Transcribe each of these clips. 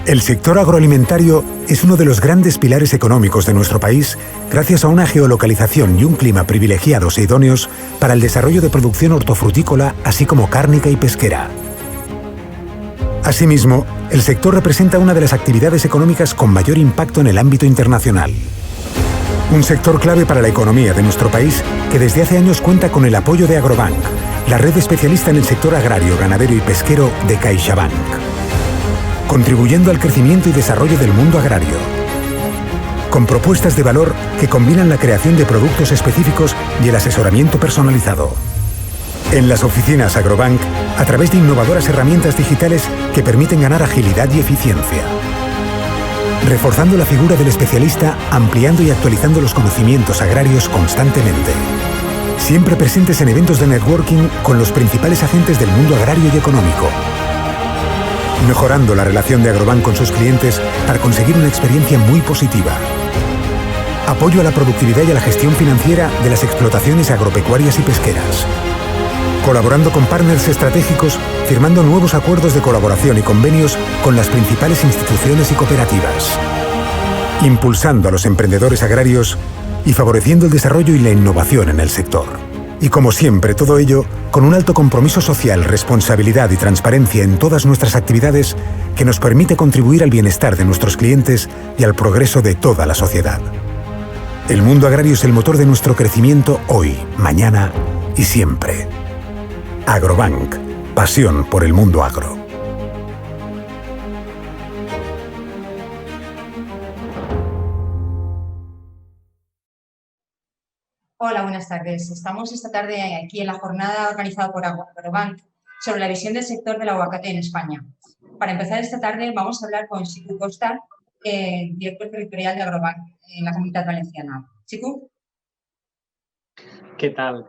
El sector agroalimentario es uno de los grandes pilares económicos de nuestro país gracias a una geolocalización y un clima privilegiados e idóneos para el desarrollo de producción hortofrutícola, así como cárnica y pesquera. Asimismo, el sector representa una de las actividades económicas con mayor impacto en el ámbito internacional. Un sector clave para la economía de nuestro país que desde hace años cuenta con el apoyo de Agrobank, la red especialista en el sector agrario, ganadero y pesquero de CaixaBank, contribuyendo al crecimiento y desarrollo del mundo agrario, con propuestas de valor que combinan la creación de productos específicos y el asesoramiento personalizado. En las oficinas Agrobank, a través de innovadoras herramientas digitales que permiten ganar agilidad y eficiencia. Reforzando la figura del especialista, ampliando y actualizando los conocimientos agrarios constantemente. Siempre presentes en eventos de networking con los principales agentes del mundo agrario y económico. Mejorando la relación de Agrobank con sus clientes para conseguir una experiencia muy positiva. Apoyo a la productividad y a la gestión financiera de las explotaciones agropecuarias y pesqueras. Colaborando con partners estratégicos, firmando nuevos acuerdos de colaboración y convenios con las principales instituciones y cooperativas. Impulsando a los emprendedores agrarios y favoreciendo el desarrollo y la innovación en el sector. Y como siempre, todo ello con un alto compromiso social, responsabilidad y transparencia en todas nuestras actividades que nos permite contribuir al bienestar de nuestros clientes y al progreso de toda la sociedad. El mundo agrario es el motor de nuestro crecimiento hoy, mañana y siempre. Agrobank, pasión por el mundo agro. Hola, buenas tardes. Estamos esta tarde aquí en la jornada organizada por Agrobank sobre la visión del sector del aguacate en España. Para empezar esta tarde vamos a hablar con Xicu Costa, director territorial de Agrobank en la Comunitat Valenciana. Xicu. ¿Qué tal?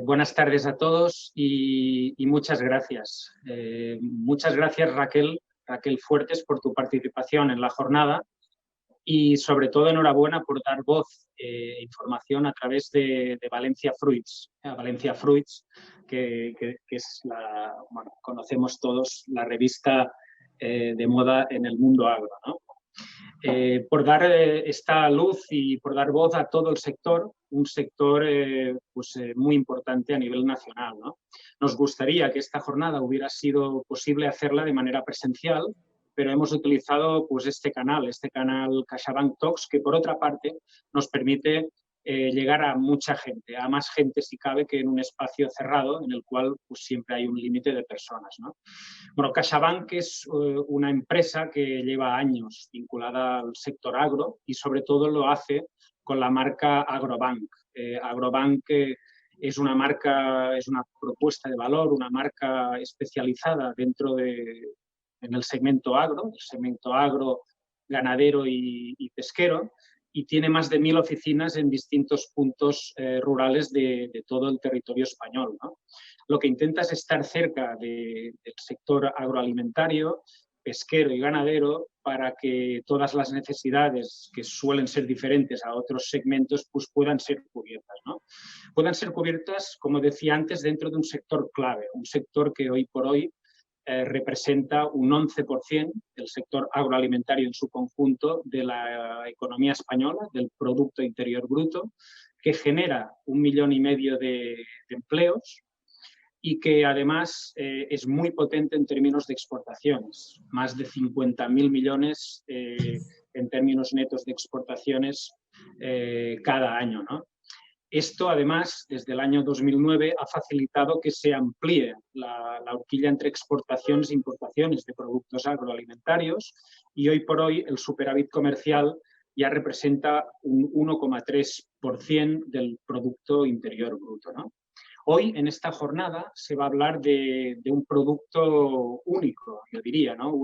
Buenas tardes a todos y muchas gracias. Muchas gracias Raquel Fuertes por tu participación en la jornada y sobre todo enhorabuena por dar voz e información a través de Valencia Fruits. Valencia Fruits, que es conocemos todos la revista de moda en el mundo agro, ¿no? Por dar esta luz y por dar voz a todo el sector, un sector muy importante a nivel nacional, ¿no? Nos gustaría que esta jornada hubiera sido posible hacerla de manera presencial, pero hemos utilizado este canal CaixaBank Talks, que por otra parte nos permite llegar a mucha gente, a más gente si cabe que en un espacio cerrado en el cual siempre hay un límite de personas, ¿no? Bueno, CaixaBank es una empresa que lleva años vinculada al sector agro y sobre todo lo hace con la marca Agrobank. Agrobank es una marca, es una propuesta de valor, una marca especializada en el segmento agro, ganadero y pesquero, y tiene más de 1000 oficinas en distintos puntos rurales de todo el territorio español, ¿no? Lo que intenta es estar cerca del sector agroalimentario, pesquero y ganadero para que todas las necesidades que suelen ser diferentes a otros segmentos puedan ser cubiertas, ¿no? Puedan ser cubiertas, como decía antes, dentro de un sector clave, un sector que hoy por hoy representa un 11% del sector agroalimentario en su conjunto de la economía española, del Producto Interior Bruto, que genera 1,5 millones de empleos y que además es muy potente en términos de exportaciones, más de 50.000 millones en términos netos de exportaciones cada año, ¿no? Esto, además, desde el año 2009 ha facilitado que se amplíe la horquilla entre exportaciones e importaciones de productos agroalimentarios y hoy por hoy el superávit comercial ya representa un 1,3% del Producto Interior Bruto, ¿no? Hoy, en esta jornada, se va a hablar de un producto único, yo diría, ¿no?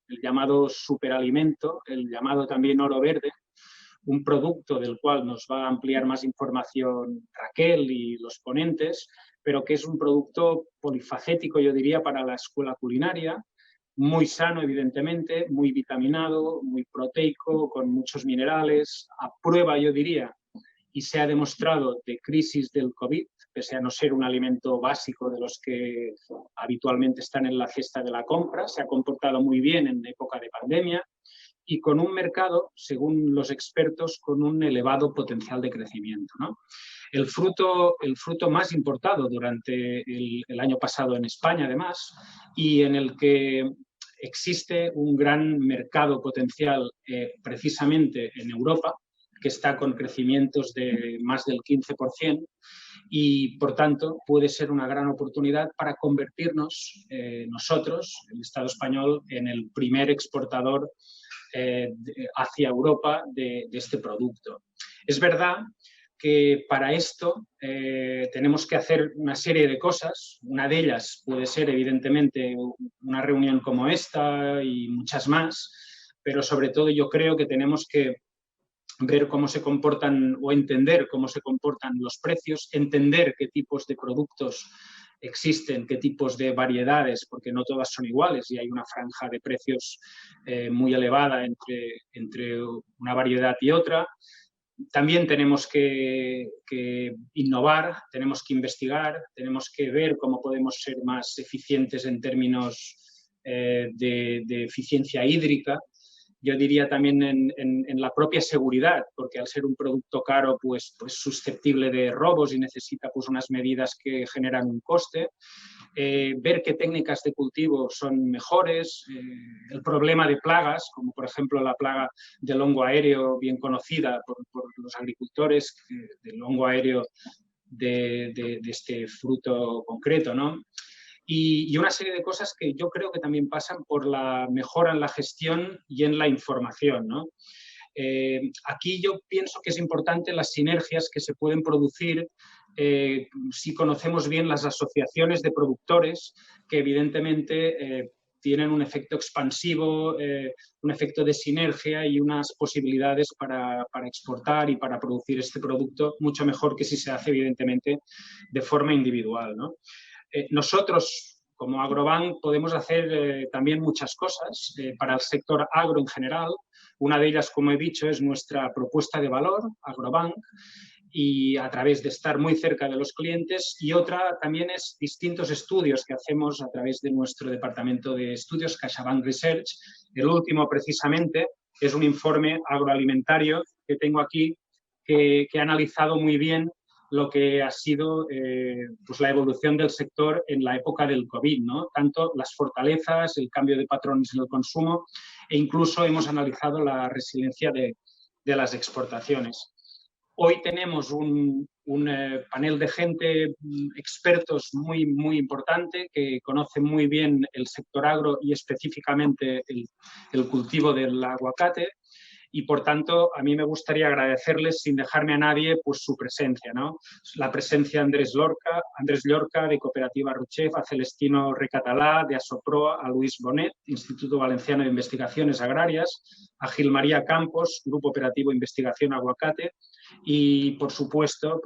El llamado superalimento, el llamado también oro verde, un producto del cual nos va a ampliar más información Raquel y los ponentes, pero que es un producto polifacético, yo diría, para la escuela culinaria, muy sano, evidentemente, muy vitaminado, muy proteico, con muchos minerales, a prueba, yo diría, y se ha demostrado de crisis del COVID, pese a no ser un alimento básico de los que habitualmente están en la cesta de la compra. Se ha comportado muy bien en época de pandemia y con un mercado, según los expertos, con un elevado potencial de crecimiento, ¿no? El fruto más importado durante el año pasado en España, además, y en el que existe un gran mercado potencial precisamente en Europa, que está con crecimientos de más del 15%, y por tanto puede ser una gran oportunidad para convertirnos nosotros, el Estado español, en el primer exportador hacia Europa de este producto. Es verdad que para esto tenemos que hacer una serie de cosas. Una de ellas puede ser, evidentemente, una reunión como esta y muchas más, pero sobre todo yo creo que tenemos que ver cómo se comportan o entender cómo se comportan los precios, entender qué tipos de productos existen, qué tipos de variedades, porque no todas son iguales y hay una franja de precios muy elevada entre una variedad y otra. También tenemos que innovar, tenemos que investigar, tenemos que ver cómo podemos ser más eficientes en términos de eficiencia hídrica. Yo diría también en la propia seguridad, porque al ser un producto caro, pues susceptible de robos y necesita pues unas medidas que generan un coste. Ver qué técnicas de cultivo son mejores, el problema de plagas, como por ejemplo la plaga del hongo aéreo, bien conocida por los agricultores, del hongo aéreo de este fruto concreto, ¿no? Y una serie de cosas que yo creo que también pasan por la mejora en la gestión y en la información, ¿no? Aquí yo pienso que es importante las sinergias que se pueden producir si conocemos bien las asociaciones de productores que evidentemente tienen un efecto expansivo, un efecto de sinergia y unas posibilidades para exportar y para producir este producto mucho mejor que si se hace evidentemente de forma individual, ¿no? Nosotros, como Agrobank, podemos hacer también muchas cosas para el sector agro en general. Una de ellas, como he dicho, es nuestra propuesta de valor, Agrobank, y a través de estar muy cerca de los clientes. Y otra también es distintos estudios que hacemos a través de nuestro departamento de estudios, CaixaBank Research. El último, precisamente, es un informe agroalimentario que tengo aquí, que ha analizado muy bien lo que ha sido pues la evolución del sector en la época del COVID, ¿no? Tanto las fortalezas, el cambio de patrones en el consumo e incluso hemos analizado la resiliencia de las exportaciones. Hoy tenemos un panel de gente, expertos muy importante, que conocen muy bien el sector agro y específicamente el cultivo del aguacate. Y, por tanto, a mí me gustaría agradecerles, sin dejarme a nadie, pues su presencia, ¿no? La presencia de Andrés Llorca, de Cooperativa Rochef, a Celestino Recatalá, de Asoproa, a Luis Bonet, Instituto Valenciano de Investigaciones Agrarias, a Gil María Campos, Grupo Operativo Investigación Aguacate, y, por supuesto,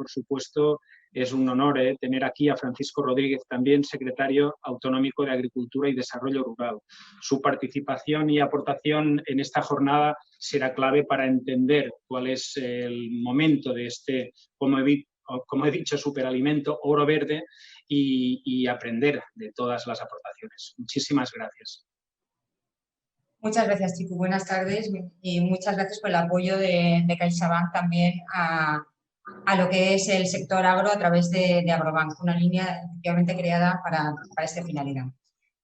es un honor tener aquí a Francisco Rodríguez, también secretario autonómico de Agricultura y Desarrollo Rural. Su participación y aportación en esta jornada será clave para entender cuál es el momento de este, como he dicho, superalimento oro verde y aprender de todas las aportaciones. Muchísimas gracias. Muchas gracias, Chico. Buenas tardes y muchas gracias por el apoyo de CaixaBank también a lo que es el sector agro a través de Agrobank, una línea efectivamente creada para esta finalidad.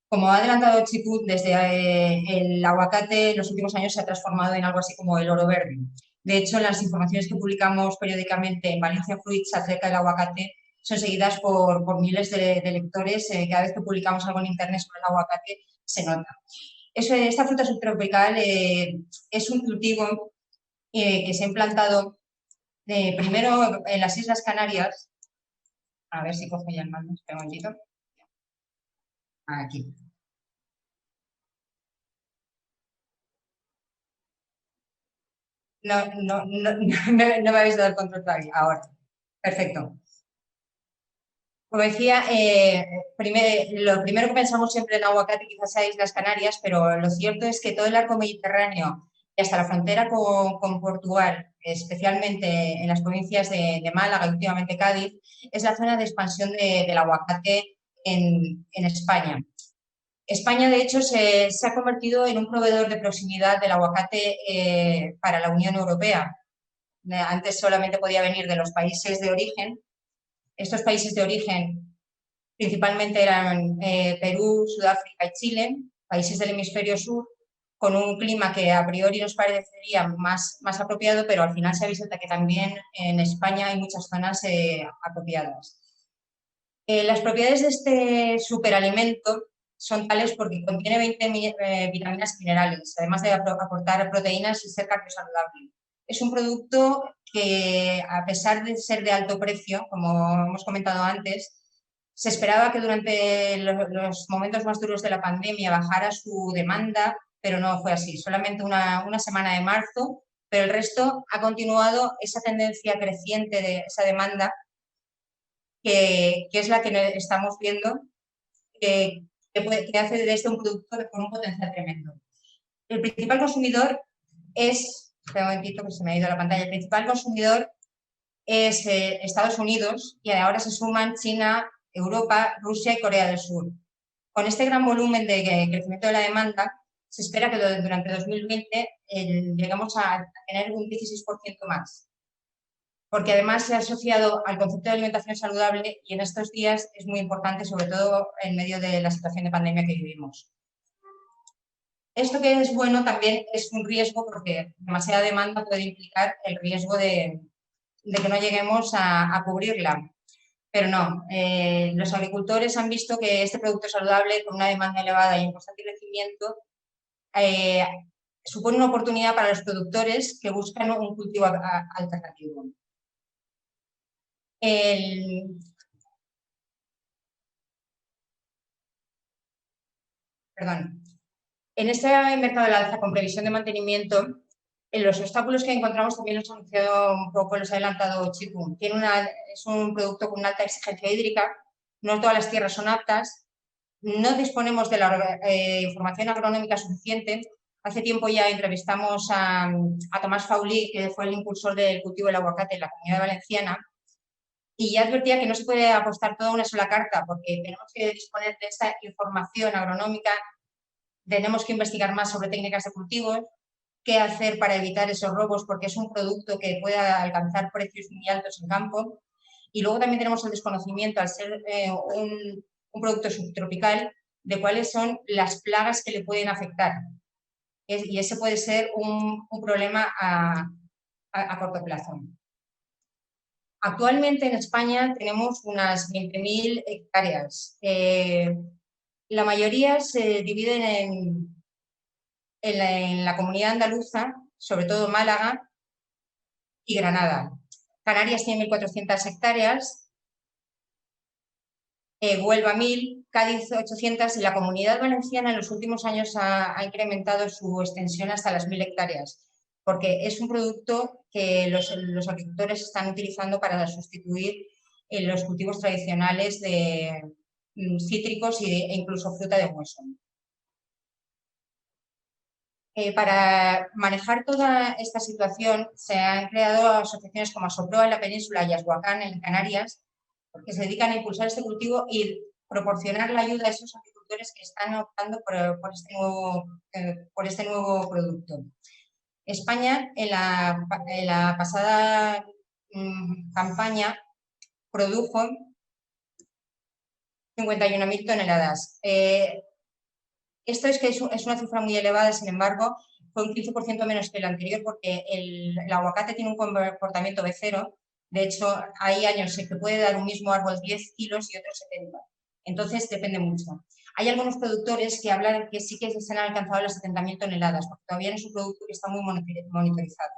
Como ha adelantado Chico, desde el aguacate en los últimos años se ha transformado en algo así como el oro verde. De hecho, en las informaciones que publicamos periódicamente en Valencia Fruits acerca del aguacate son seguidas por miles de lectores. Cada vez que publicamos algo en internet sobre el aguacate se nota. Esta fruta subtropical es un cultivo que se ha implantado primero en las Islas Canarias. A ver si cojo ya el mando, espera un momentito. Aquí. No me habéis dado el control todavía. Ahora. Perfecto. Como decía, lo primero que pensamos siempre en aguacate quizás sea Islas Canarias, pero lo cierto es que todo el arco mediterráneo y hasta la frontera con Portugal, especialmente en las provincias de Málaga y últimamente Cádiz, es la zona de expansión del aguacate en España. España, de hecho, se ha convertido en un proveedor de proximidad del aguacate para la Unión Europea. Antes solamente podía venir de los países de origen. Estos países de origen principalmente eran Perú, Sudáfrica y Chile, países del hemisferio sur, con un clima que a priori nos parecería más apropiado, pero al final se ha visto que también en España hay muchas zonas apropiadas. Las propiedades de este superalimento son tales porque contiene 20 vitaminas y minerales, además de aportar proteínas y ser cardiosaludable. Es un producto que, a pesar de ser de alto precio, como hemos comentado antes, se esperaba que durante los momentos más duros de la pandemia bajara su demanda, pero no fue así. Solamente una semana de marzo, pero el resto ha continuado esa tendencia creciente de esa demanda, que es la que estamos viendo, que hace de este un producto con un potencial tremendo. El principal consumidor es, un momentito que se me ha ido la pantalla, el principal consumidor es Estados Unidos y ahora se suman China, Europa, Rusia y Corea del Sur. Con este gran volumen de crecimiento de la demanda, se espera que durante 2020 lleguemos a tener un 16% más, porque además se ha asociado al concepto de alimentación saludable y en estos días es muy importante, sobre todo en medio de la situación de pandemia que vivimos. Esto que es bueno también es un riesgo, porque demasiada demanda puede implicar el riesgo de que no lleguemos a cubrirla. Pero no, los agricultores han visto que este producto saludable, con una demanda elevada y en constante crecimiento, supone una oportunidad para los productores que buscan un cultivo alternativo. En este mercado del alza con previsión de mantenimiento, los obstáculos que encontramos también los ha anunciado un poco, los ha adelantado Chiku. Es un producto con una alta exigencia hídrica, no todas las tierras son aptas, no disponemos de la información agronómica suficiente. Hace tiempo ya entrevistamos a Tomás Faulí, que fue el impulsor del cultivo del aguacate en la Comunidad Valenciana, y ya advertía que no se puede apostar toda una sola carta, porque tenemos que disponer de esa información agronómica, tenemos que investigar más sobre técnicas de cultivos, qué hacer para evitar esos robos, porque es un producto que pueda alcanzar precios muy altos en campo. Y luego también tenemos el desconocimiento, al ser un producto subtropical, de cuáles son las plagas que le pueden afectar. Y ese puede ser un problema a corto plazo. Actualmente en España tenemos unas 20.000 hectáreas. La mayoría se dividen en la comunidad andaluza, sobre todo Málaga y Granada. Canarias tiene 1.400 hectáreas, Huelva 1.000, Cádiz 800 y la Comunidad Valenciana en los últimos años ha incrementado su extensión hasta las 1.000 hectáreas, porque es un producto que los agricultores están utilizando para sustituir los cultivos tradicionales de cítricos e incluso fruta de hueso. Para manejar toda esta situación se han creado asociaciones como Asoproa en la península y Ashuacán en Canarias, que se dedican a impulsar este cultivo y proporcionar la ayuda a esos agricultores que están optando por este nuevo producto. España, en la pasada campaña, produjo 51.000 toneladas. Esto es que es una cifra muy elevada, sin embargo, fue un 15% menos que el anterior, porque el aguacate tiene un comportamiento becero. De hecho, hay años en que puede dar un mismo árbol 10 kilos y otros 70. Entonces, depende mucho. Hay algunos productores que hablan que sí que se han alcanzado las 70.000 toneladas, porque todavía no es un producto que está muy monitorizado.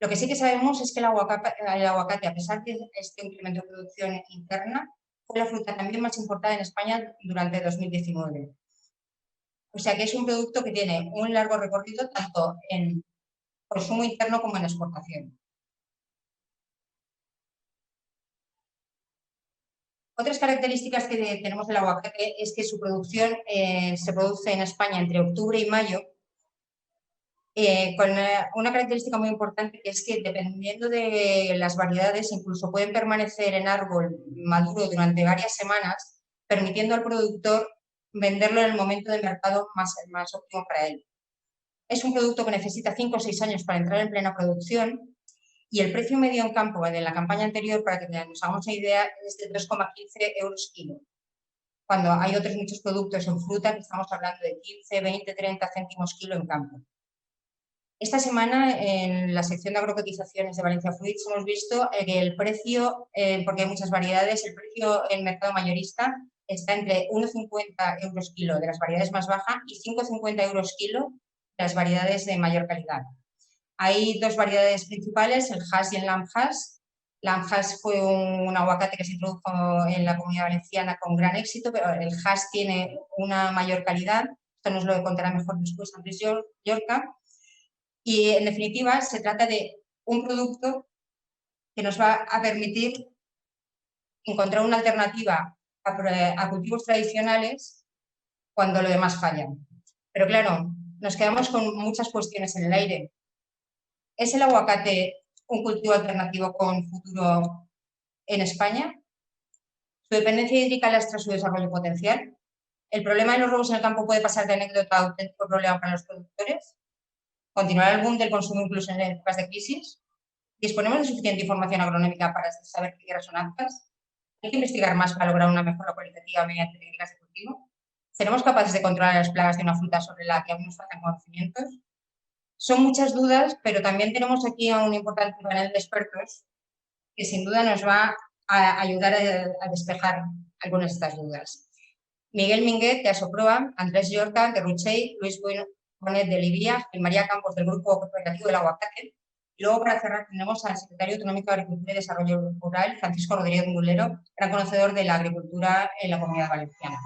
Lo que sí que sabemos es que el aguacate, a pesar de este incremento de producción interna, fue la fruta también más importada en España durante 2019. O sea que es un producto que tiene un largo recorrido tanto en consumo interno como en exportación. Otras características que tenemos del aguacate es que su producción se produce en España entre octubre y mayo, con una característica muy importante, que es que dependiendo de las variedades, incluso pueden permanecer en árbol maduro durante varias semanas, permitiendo al productor venderlo en el momento de mercado más óptimo para él. Es un producto que necesita 5 o 6 años para entrar en plena producción y el precio medio en campo de la campaña anterior, para que nos hagamos una idea, es de 3,15 euros kilo. Cuando hay otros muchos productos en fruta que estamos hablando de 15, 20, 30 céntimos kilo en campo. Esta semana, en la sección de agrocotizaciones de Valencia Fruits, hemos visto que el precio, porque hay muchas variedades, el precio en mercado mayorista está entre 1,50 euros kilo de las variedades más bajas y 5,50 euros kilo de las variedades de mayor calidad. Hay dos variedades principales, el Hass y el Lamb Hass. Lamb Hass fue un aguacate que se introdujo en la Comunidad Valenciana con gran éxito, pero el Hass tiene una mayor calidad. Esto nos lo contará mejor después Andrés Llorca. Y, en definitiva, se trata de un producto que nos va a permitir encontrar una alternativa a cultivos tradicionales cuando lo demás falla. Pero, claro, nos quedamos con muchas cuestiones en el aire. ¿Es el aguacate un cultivo alternativo con futuro en España? ¿Su dependencia hídrica lastra su desarrollo potencial? ¿El problema de los robos en el campo puede pasar de anécdota a auténtico problema para los productores? ¿Continuará el boom del consumo incluso en épocas de crisis? ¿Disponemos de suficiente información agronómica para saber qué tierras son aptas? ¿Hay que investigar más para lograr una mejora cualitativa mediante técnicas de cultivo? ¿Seremos capaces de controlar las plagas de una fruta sobre la que aún nos faltan conocimientos? Son muchas dudas, pero también tenemos aquí a un importante panel de expertos que sin duda nos va a ayudar a despejar algunas de estas dudas. Miguel Minguet, de Asoproa, Andrés Llorca, de Ruchey, Luis Bonet, de Libia, y María Campos, del Grupo Cooperativo del Aguacate. Y luego, para cerrar, tenemos al Secretario Autonómico de Agricultura y Desarrollo Rural, Francisco Rodríguez Mulero, gran conocedor de la agricultura en la Comunidad Valenciana.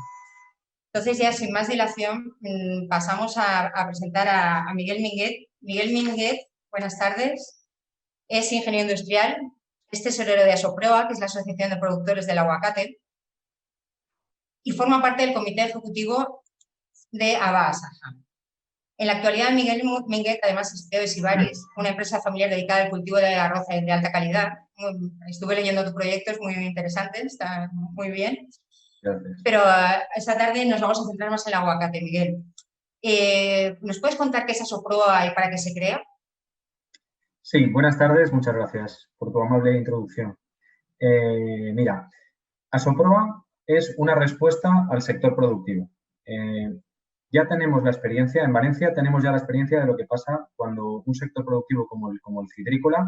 Entonces, ya sin más dilación, pasamos a presentar a Miguel Minguet. Miguel Minguet, buenas tardes. Es ingeniero industrial, es tesorero de Asoproa, que es la Asociación de Productores del Aguacate, y forma parte del comité ejecutivo de ABA Asaja. En la actualidad, Miguel Minguet, además, es CEO de Sibaris, una empresa familiar dedicada al cultivo de arroz de alta calidad. Estuve leyendo tu proyecto, es muy interesante, está muy bien. Gracias. Pero esta tarde nos vamos a centrar más en el aguacate, Miguel. ¿Nos puedes contar qué es Asoproa y para qué se crea? Sí, buenas tardes, muchas gracias por tu amable introducción. Mira, Asoproa es una respuesta al sector productivo. Ya tenemos la experiencia, en Valencia tenemos ya la experiencia de lo que pasa cuando un sector productivo como el citrícola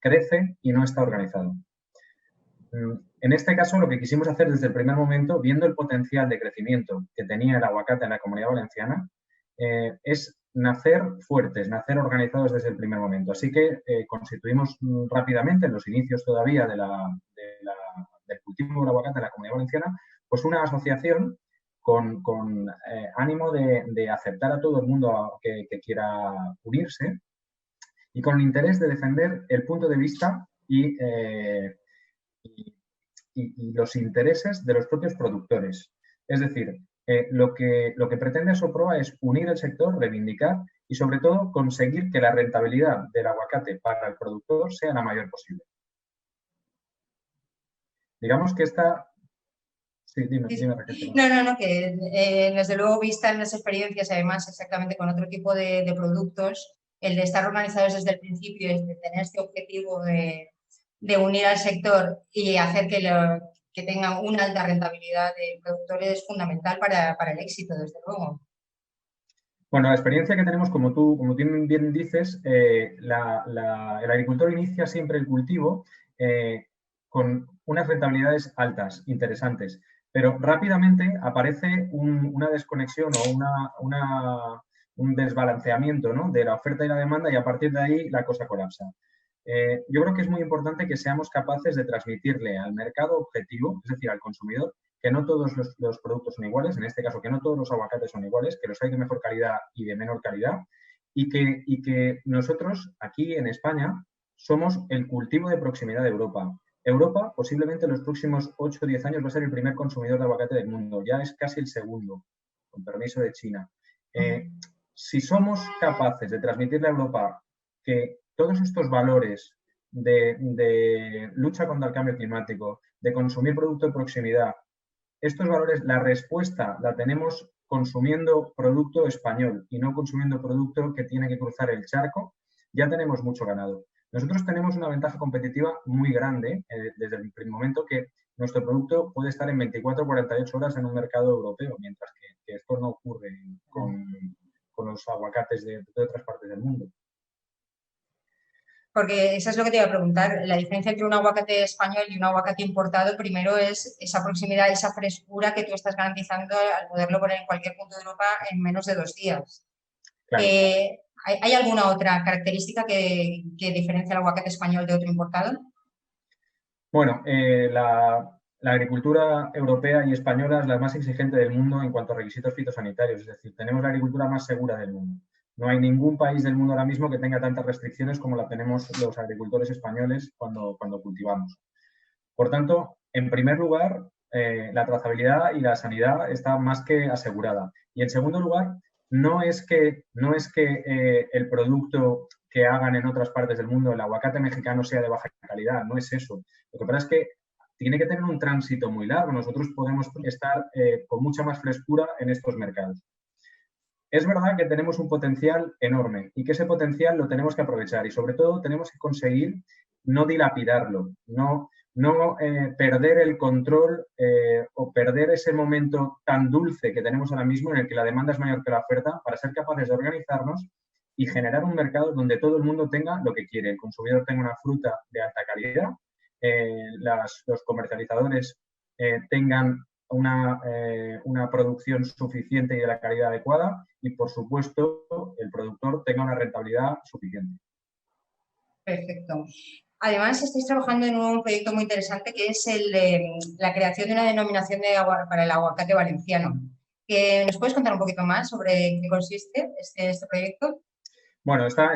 crece y no está organizado. En este caso, lo que quisimos hacer desde el primer momento, viendo el potencial de crecimiento que tenía el aguacate en la Comunidad Valenciana, es nacer fuertes, nacer organizados desde el primer momento. Así que constituimos rápidamente, en los inicios todavía del cultivo del aguacate en la Comunidad Valenciana, pues una asociación con ánimo de aceptar a todo el mundo que quiera unirse y con el interés de defender el punto de vista y los intereses de los propios productores. Es decir, lo que pretende Asoproa es unir el sector, reivindicar y, sobre todo, conseguir que la rentabilidad del aguacate para el productor sea la mayor posible. Digamos que esta... Sí, dime, Raquel. No, que desde luego, vistas las experiencias, además, exactamente con otro tipo de productos, el de estar organizados desde el principio, es de tener este objetivo de unir al sector y hacer que tengan una alta rentabilidad de productores es fundamental para el éxito, desde luego. Bueno, la experiencia que tenemos, como tú bien dices, el agricultor inicia siempre el cultivo con unas rentabilidades altas, interesantes, pero rápidamente aparece una desconexión o un desbalanceamiento, ¿no?, de la oferta y la demanda, y a partir de ahí la cosa colapsa. Yo creo que es muy importante que seamos capaces de transmitirle al mercado objetivo, es decir, al consumidor, que no todos los productos son iguales, en este caso que no todos los aguacates son iguales, que los hay de mejor calidad y de menor calidad, y que nosotros aquí en España somos el cultivo de proximidad de Europa. Europa posiblemente en los próximos 8 o 10 años va a ser el primer consumidor de aguacate del mundo, ya es casi el segundo, con permiso de China. si somos capaces de transmitirle a Europa que todos estos valores de lucha contra el cambio climático, de consumir producto de proximidad, estos valores, la respuesta la tenemos consumiendo producto español y no consumiendo producto que tiene que cruzar el charco, ya tenemos mucho ganado. Nosotros tenemos una ventaja competitiva muy grande desde el primer momento que nuestro producto puede estar en 24 o 48 horas en un mercado europeo, mientras que esto no ocurre con los aguacates de otras partes del mundo. Porque eso es lo que te iba a preguntar. La diferencia entre un aguacate español y un aguacate importado, primero es esa proximidad, esa frescura que tú estás garantizando al poderlo poner en cualquier punto de Europa en menos de 2 días. Claro. ¿Hay alguna otra característica que diferencia el aguacate español de otro importado? Bueno, la agricultura europea y española es la más exigente del mundo en cuanto a requisitos fitosanitarios. Es decir, tenemos la agricultura más segura del mundo. No hay ningún país del mundo ahora mismo que tenga tantas restricciones como la tenemos los agricultores españoles cuando cultivamos. Por tanto, en primer lugar, la trazabilidad y la sanidad está más que asegurada. Y en segundo lugar, no es que el producto que hagan en otras partes del mundo, el aguacate mexicano, sea de baja calidad, no es eso. Lo que pasa es que tiene que tener un tránsito muy largo. Nosotros podemos estar con mucha más frescura en estos mercados. Es verdad que tenemos un potencial enorme y que ese potencial lo tenemos que aprovechar y sobre todo tenemos que conseguir no dilapidarlo, no perder el control o perder ese momento tan dulce que tenemos ahora mismo en el que la demanda es mayor que la oferta para ser capaces de organizarnos y generar un mercado donde todo el mundo tenga lo que quiere. El consumidor tenga una fruta de alta calidad, los comercializadores tengan una producción suficiente y de la calidad adecuada y, por supuesto, el productor tenga una rentabilidad suficiente. Perfecto. Además, estáis trabajando en un proyecto muy interesante que es la creación de una denominación para el aguacate valenciano. ¿Nos puedes contar un poquito más sobre qué consiste este proyecto? Bueno, está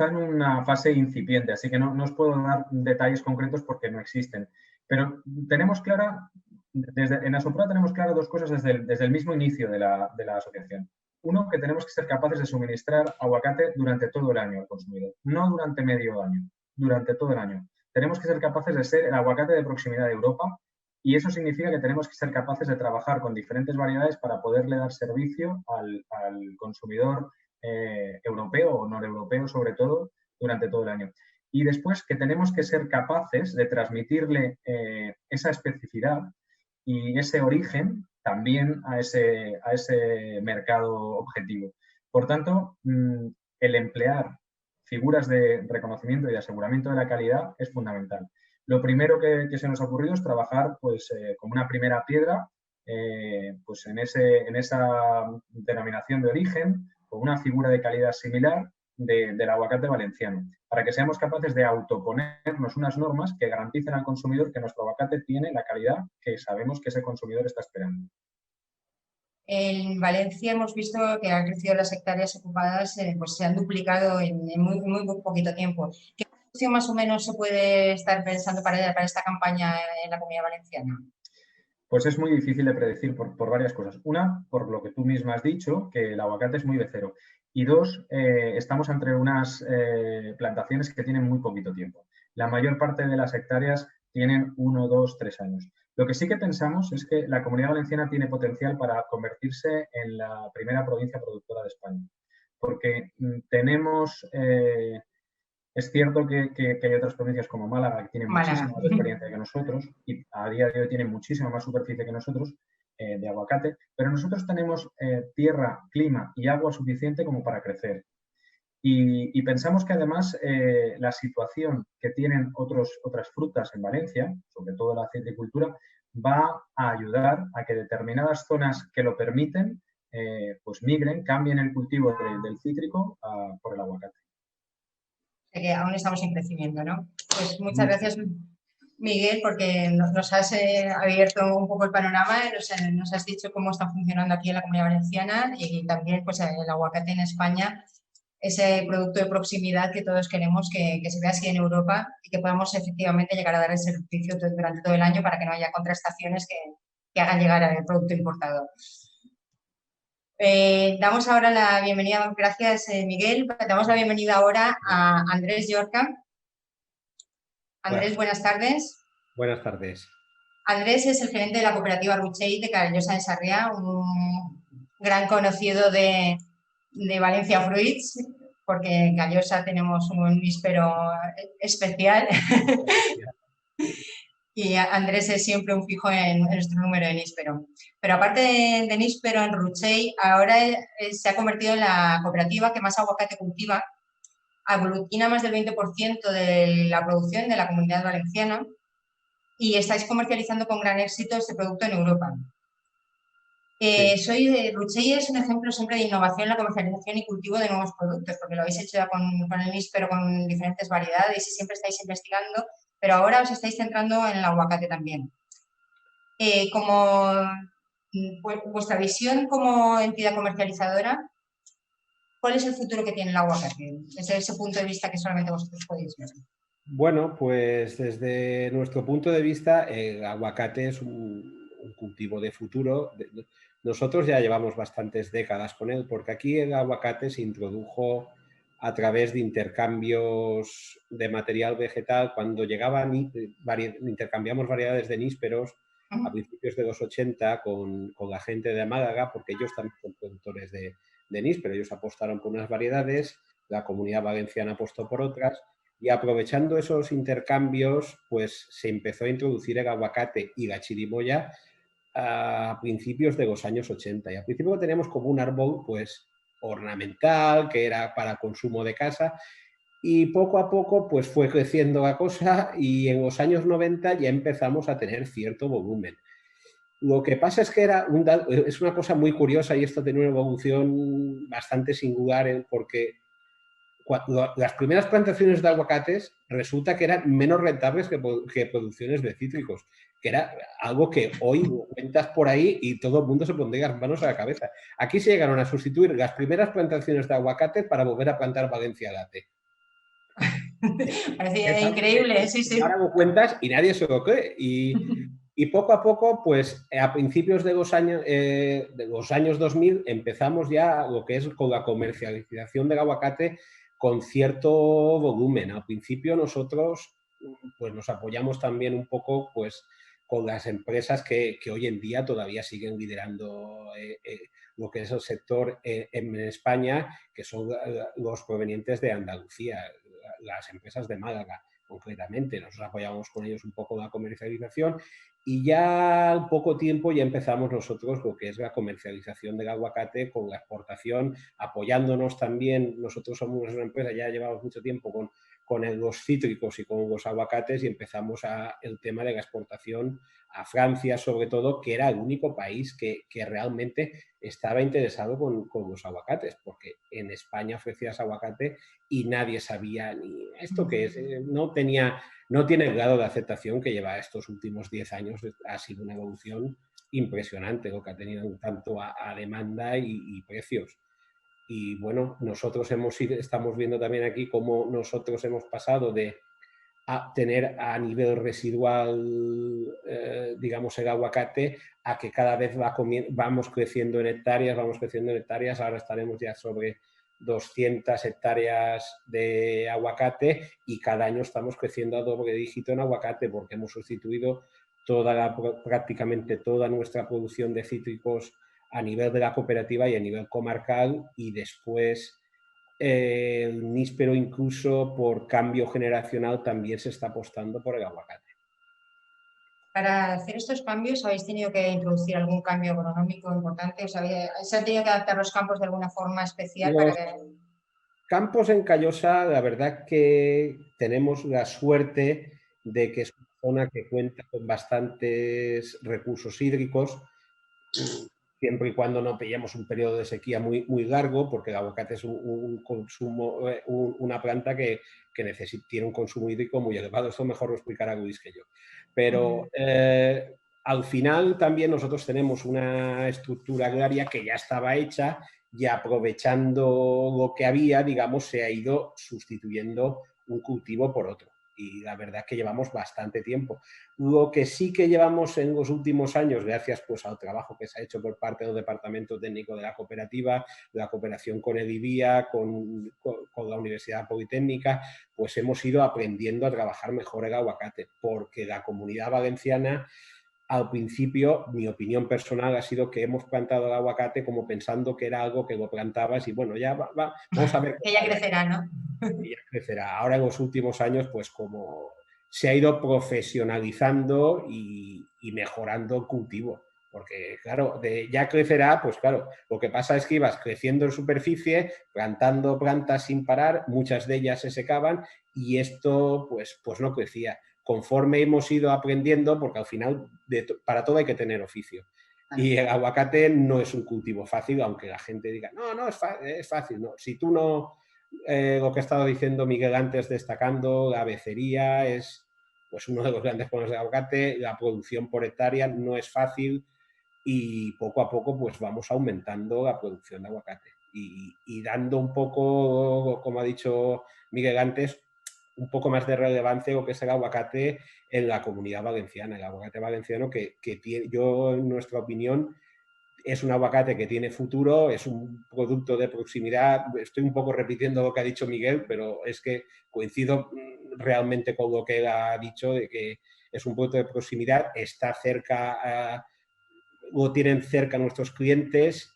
en una fase incipiente, así que no os puedo dar detalles concretos porque no existen. Pero tenemos clara, en Asoprueba tenemos claro 2 cosas desde el mismo inicio de la asociación. Uno, que tenemos que ser capaces de suministrar aguacate durante todo el año al consumidor, no durante medio año, durante todo el año. Tenemos que ser capaces de ser el aguacate de proximidad de Europa y eso significa que tenemos que ser capaces de trabajar con diferentes variedades para poderle dar servicio al consumidor europeo o noreuropeo, sobre todo, durante todo el año. Y después que tenemos que ser capaces de transmitirle esa especificidad y ese origen también a ese mercado objetivo. Por tanto, el emplear figuras de reconocimiento y de aseguramiento de la calidad es fundamental. Lo primero que se nos ha ocurrido es trabajar pues, como una primera piedra pues en esa denominación de origen, con una figura de calidad similar del aguacate valenciano, para que seamos capaces de autoponernos unas normas que garanticen al consumidor que nuestro aguacate tiene la calidad que sabemos que ese consumidor está esperando. En Valencia hemos visto que han crecido las hectáreas ocupadas, pues se han duplicado en muy poquito tiempo. ¿Qué producción más o menos se puede estar pensando para esta campaña en la Comunidad Valenciana? Pues es muy difícil de predecir por varias cosas. Una, por lo que tú misma has dicho, que el aguacate es muy becero. Y 2, estamos entre unas plantaciones que tienen muy poquito tiempo. La mayor parte de las hectáreas tienen 1, 2, 3 años. Lo que sí que pensamos es que la Comunidad Valenciana tiene potencial para convertirse en la primera provincia productora de España. Porque tenemos... Es cierto que hay otras provincias como Málaga que tienen muchísima más experiencia que nosotros y a día de hoy tienen muchísima más superficie que nosotros de aguacate, pero nosotros tenemos tierra, clima y agua suficiente como para crecer. Y pensamos que además la situación que tienen otras frutas en Valencia, sobre todo la citricultura, va a ayudar a que determinadas zonas que lo permiten pues migren, cambien el cultivo del cítrico por el aguacate. Que aún estamos en crecimiento, ¿no? Pues muchas gracias, Miguel, porque nos has abierto un poco el panorama, nos has dicho cómo está funcionando aquí en la Comunidad Valenciana y también pues, el aguacate en España, ese producto de proximidad que todos queremos que se vea así en Europa y que podamos efectivamente llegar a dar el servicio durante todo el año para que no haya contrastaciones que hagan llegar al producto importado. Damos ahora la bienvenida, gracias Miguel, damos la bienvenida ahora a Andrés Llorca. Andrés, buenas tardes. Buenas tardes. Andrés es el gerente de la cooperativa Ruchey de Callosa de Sarriá, un gran conocido de Valencia Fruits, porque en Callosa tenemos un níspero especial. Y Andrés es siempre un fijo en nuestro número de níspero. Pero aparte de níspero en Ruchey, ahora se ha convertido en la cooperativa que más aguacate cultiva, aglutina más del 20% de la producción de la Comunidad Valenciana y estáis comercializando con gran éxito este producto en Europa. Sí. Ruchey es un ejemplo siempre de innovación en la comercialización y cultivo de nuevos productos, porque lo habéis hecho ya con el níspero, con diferentes variedades y siempre estáis investigando, pero ahora os estáis centrando en el aguacate también. Vuestra visión como entidad comercializadora, ¿cuál es el futuro que tiene el aguacate desde ese punto de vista que solamente vosotros podéis ver? Bueno, pues desde nuestro punto de vista, el aguacate es un cultivo de futuro. Nosotros ya llevamos bastantes décadas con él, porque aquí el aguacate se introdujo a través de intercambios de material vegetal. Cuando intercambiamos variedades de nísperos a principios de los 80 con la gente de Málaga, porque ellos también son productores de níspero. Ellos apostaron por unas variedades, la Comunidad Valenciana apostó por otras. Y aprovechando esos intercambios, pues se empezó a introducir el aguacate y la chirimoya a principios de los años 80. Y al principio teníamos como un árbol pues ornamental, que era para consumo de casa, y poco a poco pues fue creciendo la cosa y en los años 90 ya empezamos a tener cierto volumen. Lo que pasa es que es una cosa muy curiosa y esto tiene una evolución bastante singular porque las primeras plantaciones de aguacates resulta que eran menos rentables que producciones de cítricos, que era algo que hoy cuentas por ahí y todo el mundo se pondría las manos a la cabeza. Aquí se llegaron a sustituir las primeras plantaciones de aguacate para volver a plantar Valencia Latte. Parecía increíble, sí, sí. Ahora lo cuentas y nadie se lo cree. Y poco a poco, pues a principios de los años 2000 empezamos ya lo que es con la comercialización del aguacate con cierto volumen. Al principio nosotros pues nos apoyamos también un poco pues con las empresas que hoy en día todavía siguen liderando lo que es el sector en España, que son los provenientes de Andalucía, las empresas de Málaga concretamente. Nosotros apoyamos con ellos un poco la comercialización y ya en poco tiempo ya empezamos nosotros lo que es la comercialización del aguacate con la exportación, apoyándonos también. Nosotros somos una empresa, ya llevamos mucho tiempo con los cítricos y con los aguacates y empezamos el tema de la exportación a Francia, sobre todo, que era el único país que realmente estaba interesado con los aguacates, porque en España ofrecías aguacate y nadie sabía ni esto que es. No tiene el grado de aceptación que lleva estos últimos 10 años. Ha sido una evolución impresionante lo que ha tenido en tanto a demanda y precios. Y bueno, nosotros estamos viendo también aquí cómo nosotros hemos pasado de tener a nivel residual, digamos, el aguacate, a que cada vez vamos creciendo en hectáreas, ahora estaremos ya sobre 200 hectáreas de aguacate y cada año estamos creciendo a doble dígito en aguacate porque hemos sustituido prácticamente toda nuestra producción de cítricos a nivel de la cooperativa y a nivel comarcal, y después el níspero incluso por cambio generacional también se está apostando por el aguacate. Para hacer estos cambios, ¿habéis tenido que introducir algún cambio agronómico importante? ¿Se han tenido que adaptar los campos de alguna forma especial? Campos en Callosa, la verdad que tenemos la suerte de que es una zona que cuenta con bastantes recursos hídricos, siempre y cuando no pillemos un periodo de sequía muy largo, porque el aguacate es una planta que tiene un consumo hídrico muy elevado. Esto mejor lo explicará Luis que yo. Pero al final también nosotros tenemos una estructura agraria que ya estaba hecha y aprovechando lo que había, digamos, se ha ido sustituyendo un cultivo por otro. Y la verdad es que llevamos bastante tiempo. Lo que sí que llevamos en los últimos años, gracias pues al trabajo que se ha hecho por parte del Departamento Técnico de la Cooperativa, la cooperación con el IBIA, con la Universidad Politécnica, pues hemos ido aprendiendo a trabajar mejor el aguacate, porque la Comunidad Valenciana, al principio, mi opinión personal ha sido que hemos plantado el aguacate como pensando que era algo que lo plantabas y bueno, ya vamos a ver. Que ya crecerá, ¿no? Y ya crecerá. Ahora en los últimos años, pues como se ha ido profesionalizando y mejorando el cultivo. Porque, claro, ya crecerá, pues claro, lo que pasa es que ibas creciendo en superficie, plantando plantas sin parar, muchas de ellas se secaban y esto, pues no crecía. Conforme hemos ido aprendiendo, porque al final para todo hay que tener oficio. Y el aguacate no es un cultivo fácil, aunque la gente diga, no, es fácil. No. Si tú no... lo que ha estado diciendo Miguel antes, destacando, la becería es pues uno de los grandes problemas del aguacate, la producción por hectárea no es fácil y poco a poco pues vamos aumentando la producción de aguacate y dando un poco, como ha dicho Miguel antes, un poco más de relevancia lo que es el aguacate en la Comunidad Valenciana. El aguacate valenciano que tiene, yo en nuestra opinión, es un aguacate que tiene futuro, es un producto de proximidad. Estoy un poco repitiendo lo que ha dicho Miguel, pero es que coincido realmente con lo que él ha dicho, de que es un producto de proximidad, está cerca, lo tienen cerca nuestros clientes,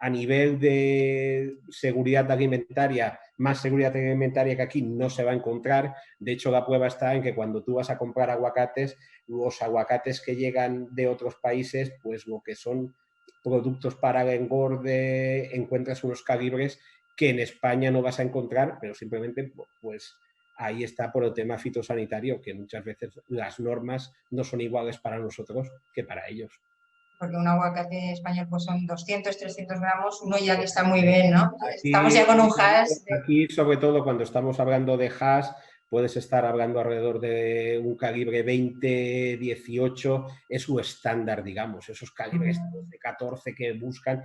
a nivel de seguridad alimentaria, más seguridad alimentaria que aquí no se va a encontrar. De hecho, la prueba está en que cuando tú vas a comprar aguacates, los aguacates que llegan de otros países, pues lo que son productos para el engorde, encuentras unos calibres que en España no vas a encontrar, pero simplemente pues ahí está por el tema fitosanitario, que muchas veces las normas no son iguales para nosotros que para ellos. Porque un aguacate español pues son 200, 300 gramos, uno ya que está muy bien, ¿no? Estamos ya con un hash. Aquí, sobre todo, cuando estamos hablando de hash, puedes estar hablando alrededor de un calibre 20, 18, es su estándar, digamos, esos calibres de 14 que buscan.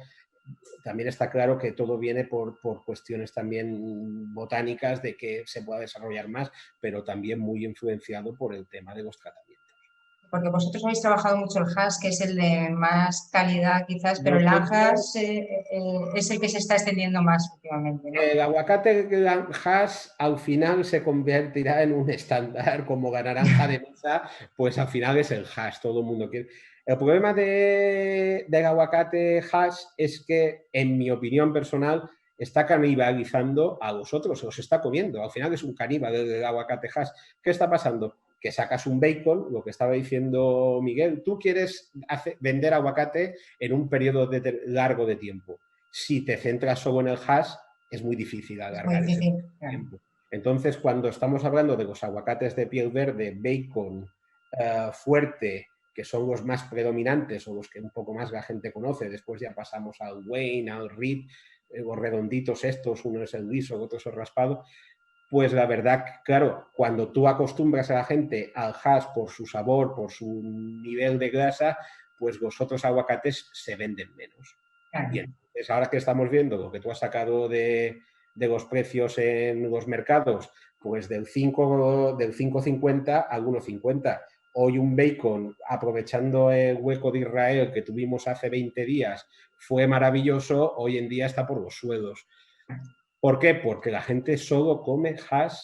También está claro que todo viene por cuestiones también botánicas de que se pueda desarrollar más, pero también muy influenciado por el tema de los tratamientos. Porque vosotros habéis trabajado mucho el hash, que es el de más calidad quizás, pero el hash es el que se está extendiendo más últimamente, ¿no? El aguacate hash al final se convertirá en un estándar, como la naranja de mesa, pues al final es el hash, todo el mundo quiere. El problema del aguacate hash es que, en mi opinión personal, está canibalizando a los otros, se los está comiendo. Al final es un caníbal del aguacate hash. ¿Qué está pasando? Que sacas un bacon, lo que estaba diciendo Miguel, tú quieres vender aguacate en un periodo largo de tiempo. Si te centras solo en el hash, es muy difícil alargar ese tiempo. Entonces, cuando estamos hablando de los aguacates de piel verde, bacon, fuerte, que son los más predominantes o los que un poco más la gente conoce, después ya pasamos al Wayne, al Rib, los redonditos estos, uno es el liso, otro es el raspado. Pues la verdad, claro, cuando tú acostumbras a la gente al hash por su sabor, por su nivel de grasa, pues los otros aguacates se venden menos. Bien, pues ahora que estamos viendo lo que tú has sacado de los precios en los mercados, pues del 5,50 al 1,50. Hoy un bacon, aprovechando el hueco de Israel que tuvimos hace 20 días, fue maravilloso, hoy en día está por los suelos. ¿Por qué? Porque la gente solo come hash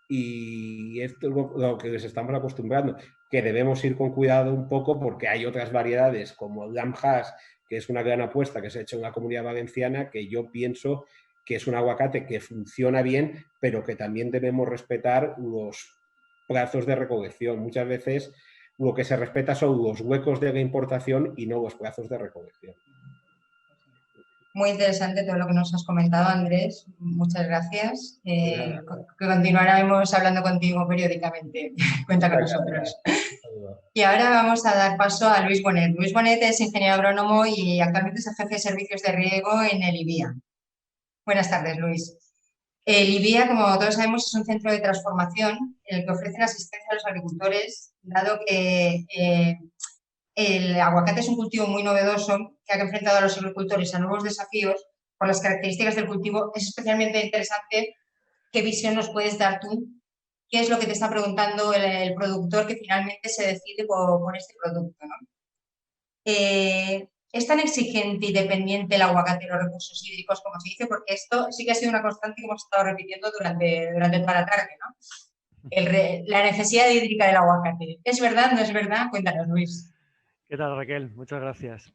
y esto es lo que les estamos acostumbrando, que debemos ir con cuidado un poco porque hay otras variedades como el lamb hash, que es una gran apuesta que se ha hecho en la Comunidad Valenciana, que yo pienso que es un aguacate que funciona bien, pero que también debemos respetar los plazos de recolección. Muchas veces lo que se respeta son los huecos de la importación y no los plazos de recolección. Muy interesante todo lo que nos has comentado, Andrés. Muchas gracias. Continuaremos hablando contigo periódicamente. Cuenta con nosotros. Y ahora vamos a dar paso a Luis Bonet. Luis Bonet es ingeniero agrónomo y actualmente es jefe de servicios de riego en el IBIA. Buenas tardes, Luis. El IBIA, como todos sabemos, es un centro de transformación en el que ofrece la asistencia a los agricultores, dado que el aguacate es un cultivo muy novedoso que ha enfrentado a los agricultores a nuevos desafíos. Por las características del cultivo, es especialmente interesante ¿qué visión nos puedes dar tú? ¿Qué es lo que te está preguntando el productor que finalmente se decide por este producto, ¿no? ¿Es tan exigente y dependiente el aguacate de los recursos hídricos como se dice? Porque esto sí que ha sido una constante que hemos estado repitiendo durante toda la tarde, ¿no? La necesidad hídrica del aguacate. ¿Es verdad? ¿No es verdad? Cuéntanos, Luis. ¿Qué tal, Raquel? Muchas gracias.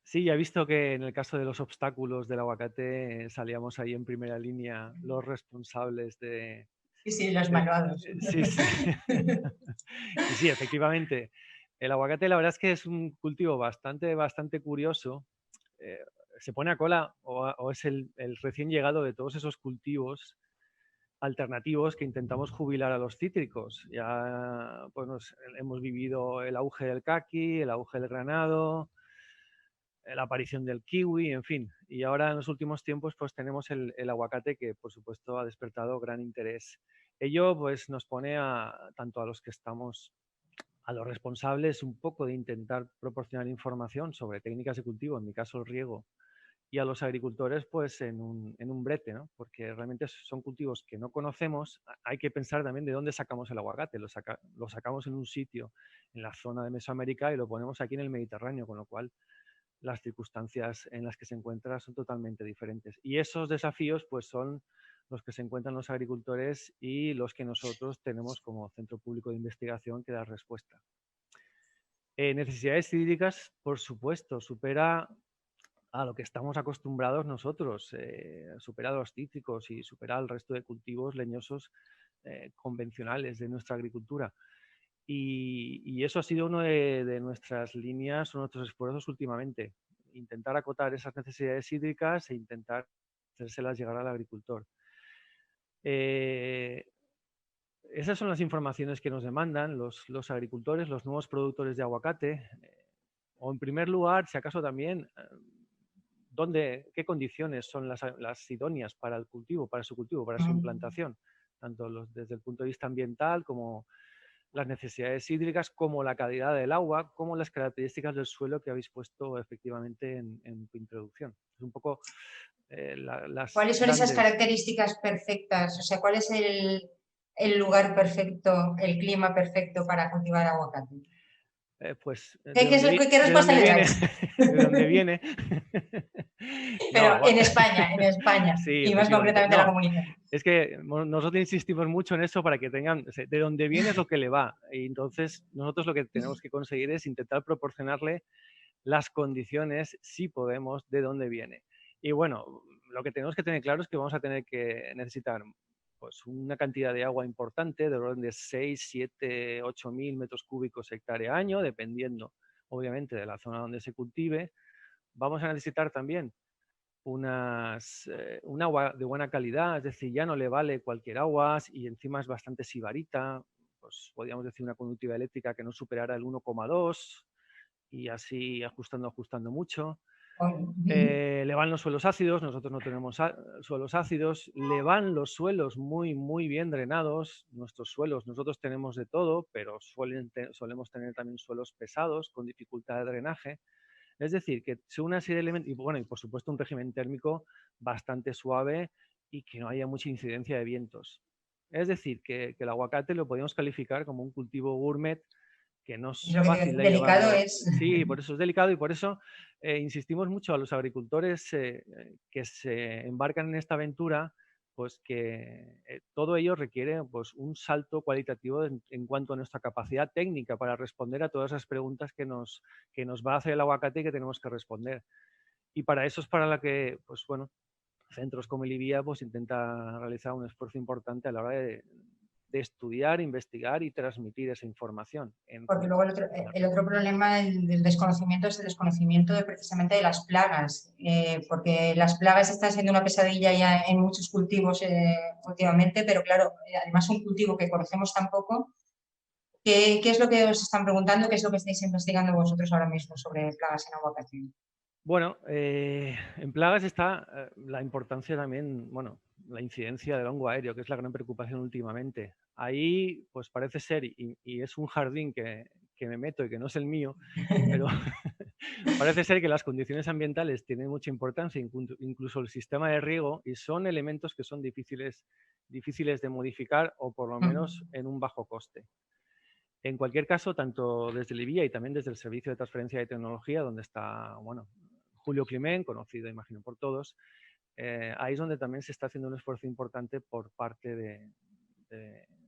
Sí, ya he visto que en el caso de los obstáculos del aguacate salíamos ahí en primera línea los responsables de... Sí, los malvados. Sí, sí. Y sí, efectivamente. El aguacate la verdad es que es un cultivo bastante curioso. Se pone a cola o es el recién llegado de todos esos cultivos alternativos que intentamos jubilar a los cítricos. Ya pues hemos vivido el auge del caqui, el auge del granado, la aparición del kiwi, en fin. Y ahora en los últimos tiempos pues tenemos el aguacate que por supuesto ha despertado gran interés. Ello pues nos pone tanto a los que estamos, a los responsables, un poco de intentar proporcionar información sobre técnicas de cultivo, en mi caso el riego, y a los agricultores pues en un brete, ¿no? Porque realmente son cultivos que no conocemos. Hay que pensar también de dónde sacamos el aguacate. Lo sacamos en un sitio en la zona de Mesoamérica y lo ponemos aquí en el Mediterráneo, con lo cual las circunstancias en las que se encuentra son totalmente diferentes. Y esos desafíos pues son los que se encuentran los agricultores y los que nosotros tenemos como Centro Público de Investigación que dar respuesta. Necesidades hídricas, por supuesto, supera a lo que estamos acostumbrados nosotros, supera a los cítricos y supera al resto de cultivos leñosos convencionales de nuestra agricultura. Y eso ha sido una de nuestras líneas o nuestros esfuerzos últimamente, intentar acotar esas necesidades hídricas e intentar hacérselas llegar al agricultor. Esas son las informaciones que nos demandan los agricultores, los nuevos productores de aguacate, o en primer lugar, si acaso también, qué condiciones son las idóneas para el cultivo, para su implantación, tanto desde el punto de vista ambiental como las necesidades hídricas, como la calidad del agua, como las características del suelo que habéis puesto efectivamente en tu introducción. Es un poco ¿Cuáles son esas características perfectas? O sea, ¿cuál es el lugar perfecto, el clima perfecto para cultivar aguacate? Pues, ¿Qué respuesta le dais? ¿De dónde viene? Pero no, en España, sí, y más concretamente la comunidad. Es que nosotros insistimos mucho en eso para que tengan, de dónde viene es lo que le va. Y entonces nosotros lo que tenemos que conseguir es intentar proporcionarle las condiciones, si podemos, de dónde viene. Y bueno, lo que tenemos que tener claro es que vamos a tener que necesitar pues una cantidad de agua importante, de orden de 6, 7, 8 mil metros cúbicos hectárea año, dependiendo obviamente de la zona donde se cultive. Vamos a necesitar también un agua de buena calidad, es decir, ya no le vale cualquier agua y encima es bastante sibarita, pues podríamos decir una conductividad eléctrica que no superara el 1,2 y así ajustando mucho. Le van los suelos ácidos, nosotros no tenemos suelos ácidos, le van los suelos muy bien drenados, nuestros suelos, nosotros tenemos de todo, pero solemos tener también suelos pesados con dificultad de drenaje. Es decir, que son una serie de elementos, y bueno, y por supuesto un régimen térmico bastante suave y que no haya mucha incidencia de vientos. Es decir, que el aguacate lo podemos calificar como un cultivo gourmet que no es fácil de delicado llevar. Es. Sí, por eso es delicado y por eso insistimos mucho a los agricultores que se embarcan en esta aventura, pues que todo ello requiere pues, un salto cualitativo en cuanto a nuestra capacidad técnica para responder a todas esas preguntas que nos va a hacer el aguacate y que tenemos que responder. Y para eso es para la que, pues bueno, centros como el IBIA pues intenta realizar un esfuerzo importante a la hora de estudiar, investigar y transmitir esa información. Porque luego el otro problema del desconocimiento es el desconocimiento precisamente de las plagas, porque las plagas están siendo una pesadilla ya en muchos cultivos últimamente, pero claro, además un cultivo que conocemos tan poco. ¿Qué es lo que os están preguntando? ¿Qué es lo que estáis investigando vosotros ahora mismo sobre plagas en aguacate? Bueno, en plagas está la importancia también, bueno, la incidencia del hongo aéreo, que es la gran preocupación últimamente. Ahí, pues parece ser, y es un jardín que me meto y que no es el mío, pero Parece ser que las condiciones ambientales tienen mucha importancia, incluso el sistema de riego, y son elementos que son difíciles de modificar o por lo menos en un bajo coste. En cualquier caso, tanto desde Libia y también desde el Servicio de Transferencia de Tecnología, donde está Julio Climent, conocido imagino por todos, ahí es donde también se está haciendo un esfuerzo importante por parte de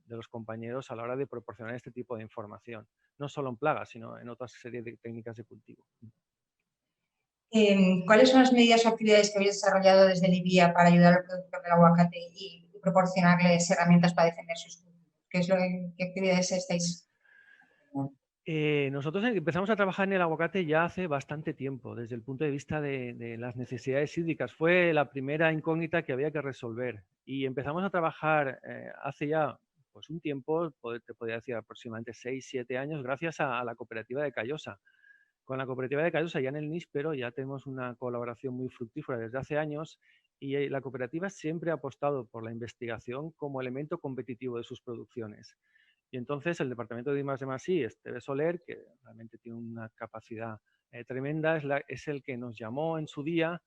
los compañeros a la hora de proporcionar este tipo de información, no solo en plagas, sino en otras series de técnicas de cultivo. ¿Cuáles son las medidas o actividades que habéis desarrollado desde Libia para ayudar al productor del aguacate y proporcionarles herramientas para defender sus cultivos? ¿Qué actividades estáis? Nosotros empezamos a trabajar en el aguacate ya hace bastante tiempo, desde el punto de vista de las necesidades hídricas. Fue la primera incógnita que había que resolver y empezamos a trabajar hace ya pues, un tiempo, te podría decir aproximadamente 6-7 años, gracias a la cooperativa de Callosa. Con la cooperativa de Callosa ya en el níspero ya tenemos una colaboración muy fructífera desde hace años y la cooperativa siempre ha apostado por la investigación como elemento competitivo de sus producciones. Y entonces el departamento de I+D+I, Esteve Soler, que realmente tiene una capacidad tremenda, es el que nos llamó en su día,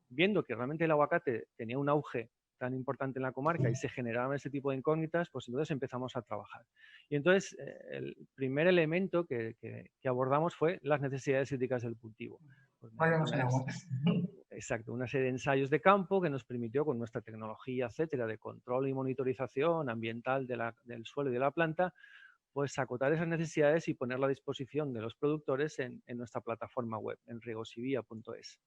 viendo que realmente el aguacate tenía un auge tan importante en la comarca y se generaban ese tipo de incógnitas, pues entonces empezamos a trabajar. Y entonces el primer elemento que abordamos fue las necesidades hídricas del cultivo. Pues, Volvemos al agua. Exacto, una serie de ensayos de campo que nos permitió con nuestra tecnología, etcétera, de control y monitorización ambiental del suelo y de la planta, pues acotar esas necesidades y ponerla a disposición de los productores en nuestra plataforma web, en riegosivia.es.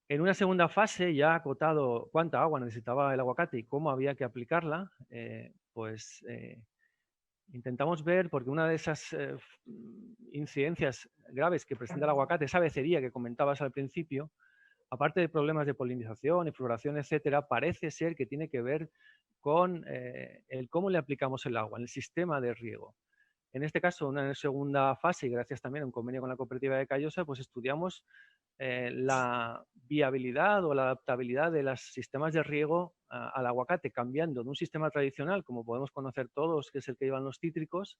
En una segunda fase, ya acotado cuánta agua necesitaba el aguacate y cómo había que aplicarla, intentamos ver, porque una de esas incidencias graves que presenta el aguacate, esa becería que comentabas al principio, aparte de problemas de polinización y floración, etcétera, parece ser que tiene que ver con el cómo le aplicamos el agua, en el sistema de riego. En este caso, una segunda fase, y gracias también a un convenio con la cooperativa de Callosa, pues estudiamos la viabilidad o la adaptabilidad de los sistemas de riego al aguacate, cambiando de un sistema tradicional, como podemos conocer todos, que es el que llevan los cítricos,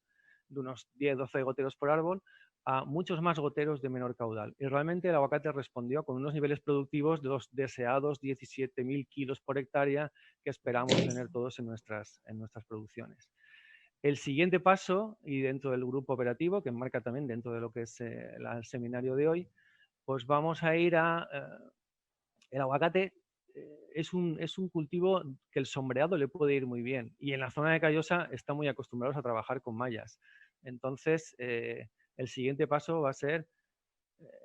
de unos 10-12 goteros por árbol, a muchos más goteros de menor caudal. Y realmente el aguacate respondió con unos niveles productivos de los deseados 17.000 kilos por hectárea que esperamos tener todos en nuestras producciones. El siguiente paso, y dentro del grupo operativo, que enmarca también dentro de lo que es el seminario de hoy, pues vamos a ir a... el aguacate es un cultivo que el sombreado le puede ir muy bien y en la zona de Callosa están muy acostumbrados a trabajar con mallas. Entonces, el siguiente paso va a ser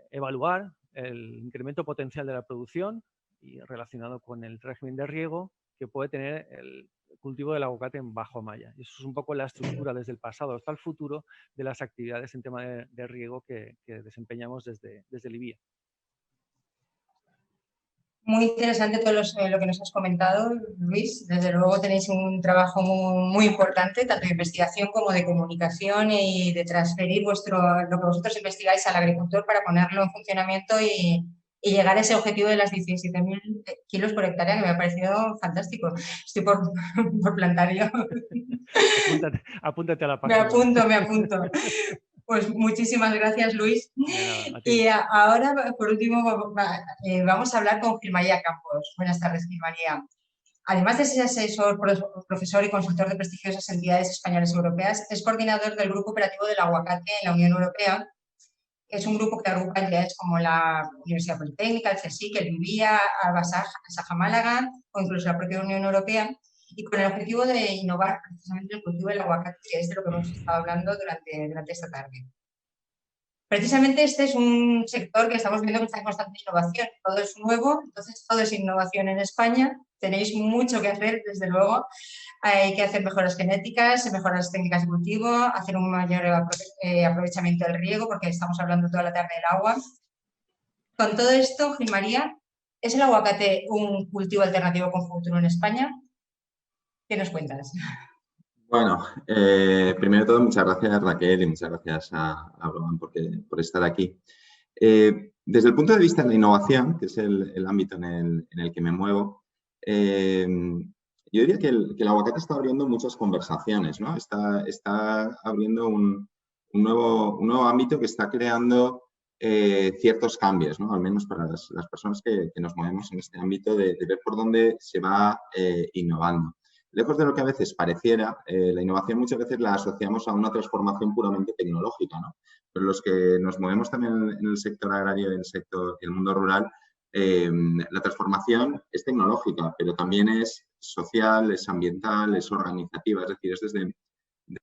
evaluar el incremento potencial de la producción y relacionado con el régimen de riego que puede tener el cultivo del aguacate en bajo malla. Y eso es un poco la estructura desde el pasado hasta el futuro de las actividades en tema de riego que desempeñamos desde Libia. Muy interesante todo lo que nos has comentado, Luis. Desde luego tenéis un trabajo muy importante, tanto de investigación como de comunicación y de transferir lo que vosotros investigáis al agricultor para ponerlo en funcionamiento y llegar a ese objetivo de las 17.000 kilos por hectárea, que me ha parecido fantástico. Estoy por plantar yo. Apúntate a la página. Me apunto. Pues muchísimas gracias, Luis. Y ahora, por último, vamos a hablar con Gil María Campos. Buenas tardes, Gil María. Además de ser asesor, profesor y consultor de prestigiosas entidades españolas y europeas, es coordinador del Grupo Operativo del Aguacate en la Unión Europea. Es un grupo que agrupa entidades como la Universidad Politécnica, el CSIC, el Libia, Saja Málaga o incluso la propia Unión Europea, y con el objetivo de innovar precisamente el cultivo del aguacate, que es de lo que hemos estado hablando durante esta tarde. Precisamente este es un sector que estamos viendo que está en constante innovación. Todo es nuevo, entonces todo es innovación en España. Tenéis mucho que hacer, desde luego. Hay que hacer mejoras genéticas, mejoras técnicas de cultivo, hacer un mayor aprovechamiento del riego, porque estamos hablando toda la tarde del agua. Con todo esto, Gil María, ¿es el aguacate un cultivo alternativo con futuro en España? ¿Qué nos cuentas? Bueno, primero de todo, muchas gracias Raquel y muchas gracias a Agrobank por estar aquí. Desde el punto de vista de la innovación, que es el ámbito en el que me muevo, yo diría que el aguacate está abriendo muchas conversaciones, ¿no? Está abriendo un nuevo ámbito que está creando ciertos cambios, ¿no? Al menos para las personas que nos movemos en este ámbito de ver por dónde se va innovando. Lejos de lo que a veces pareciera, la innovación muchas veces la asociamos a una transformación puramente tecnológica, ¿no? Pero los que nos movemos también en el sector agrario y en el mundo rural, la transformación es tecnológica, pero también es social, es ambiental, es organizativa, es decir, es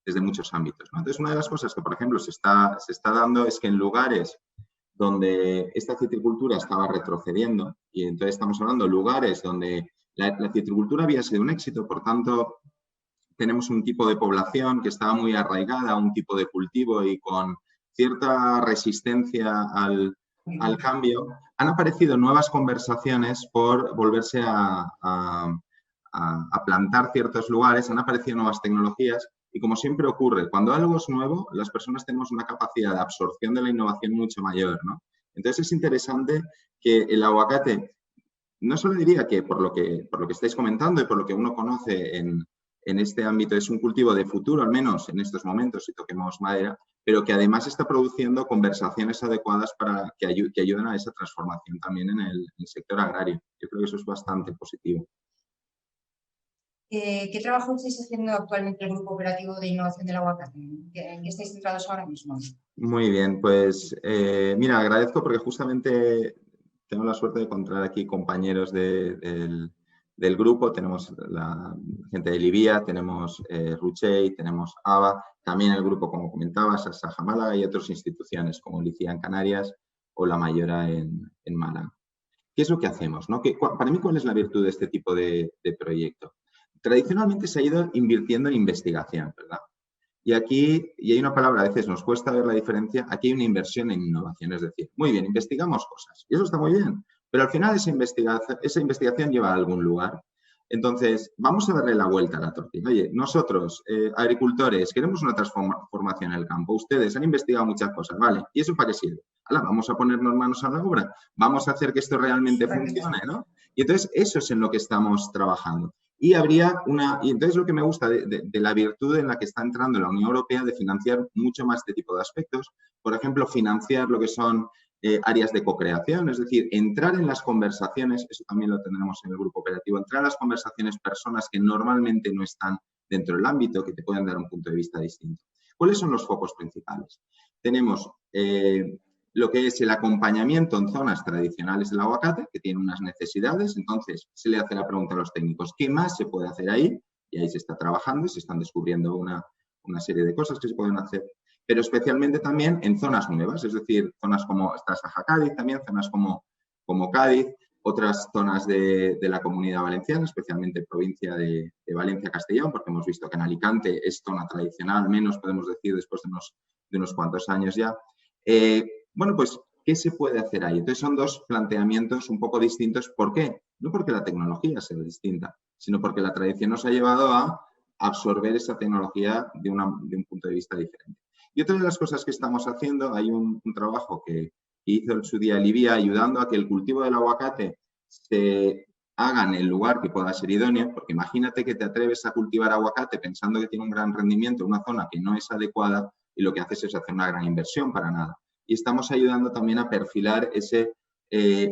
desde muchos ámbitos, ¿no? Entonces, una de las cosas que, por ejemplo, se está dando es que en lugares donde esta citricultura estaba retrocediendo, y entonces estamos hablando de lugares donde la citricultura había sido un éxito, por tanto, tenemos un tipo de población que estaba muy arraigada a un tipo de cultivo y con cierta resistencia al cambio, han aparecido nuevas conversaciones por volverse a plantar ciertos lugares, han aparecido nuevas tecnologías y, como siempre ocurre, cuando algo es nuevo, las personas tenemos una capacidad de absorción de la innovación mucho mayor, ¿no? Entonces, es interesante que el aguacate, no solo diría que por lo que estáis comentando y por lo que uno conoce en este ámbito es un cultivo de futuro, al menos en estos momentos, si toquemos madera, pero que además está produciendo conversaciones adecuadas para que ayuden a esa transformación también en el sector agrario. Yo creo que eso es bastante positivo. ¿Qué trabajo estáis haciendo actualmente el Grupo Operativo de Innovación del Aguacate? ¿En qué estáis centrados ahora mismo? Muy bien, pues mira, agradezco porque justamente tengo la suerte de encontrar aquí compañeros del grupo. Tenemos la gente de Libia, tenemos Ruchey, tenemos ABA, también el grupo, como comentabas, Asaja Málaga y otras instituciones como LICIA en Canarias o La Mayora en Málaga. ¿Qué es lo que hacemos, ¿no? Para mí, ¿cuál es la virtud de este tipo de proyecto? Tradicionalmente se ha ido invirtiendo en investigación, ¿verdad? Y aquí, y hay una palabra, a veces nos cuesta ver la diferencia, aquí hay una inversión en innovación, es decir, muy bien, investigamos cosas, y eso está muy bien, pero al final esa investigación lleva a algún lugar. Entonces, vamos a darle la vuelta a la tortilla. Oye, nosotros, agricultores, queremos una transformación en el campo. Ustedes han investigado muchas cosas, ¿vale? ¿Y eso para qué sirve? Ahora, vamos a ponernos manos a la obra, vamos a hacer que esto realmente funcione, ¿no? Y entonces, eso es en lo que estamos trabajando. Y entonces lo que me gusta de la virtud en la que está entrando la Unión Europea de financiar mucho más este tipo de aspectos, por ejemplo, financiar lo que son áreas de co-creación, es decir, entrar en las conversaciones, eso también lo tendremos en el grupo operativo, entrar en las conversaciones personas que normalmente no están dentro del ámbito, que te pueden dar un punto de vista distinto. ¿Cuáles son los focos principales? Tenemos lo que es el acompañamiento en zonas tradicionales del aguacate, que tienen unas necesidades, entonces se le hace la pregunta a los técnicos, ¿qué más se puede hacer ahí? Y ahí se está trabajando y se están descubriendo una serie de cosas que se pueden hacer, pero especialmente también en zonas nuevas, es decir, zonas como Saja Cádiz, también zonas como Cádiz, otras zonas de la Comunidad Valenciana, especialmente provincia de Valencia-Castellón, porque hemos visto que en Alicante es zona tradicional, al menos podemos decir después de unos cuantos años ya. Bueno, pues, ¿qué se puede hacer ahí? Entonces, son dos planteamientos un poco distintos. ¿Por qué? No porque la tecnología sea distinta, sino porque la tradición nos ha llevado a absorber esa tecnología de un punto de vista diferente. Y otra de las cosas que estamos haciendo, hay un trabajo que hizo en su día Libia, ayudando a que el cultivo del aguacate se haga en el lugar que pueda ser idóneo, porque imagínate que te atreves a cultivar aguacate pensando que tiene un gran rendimiento en una zona que no es adecuada y lo que haces es hacer una gran inversión para nada. Y estamos ayudando también a perfilar ese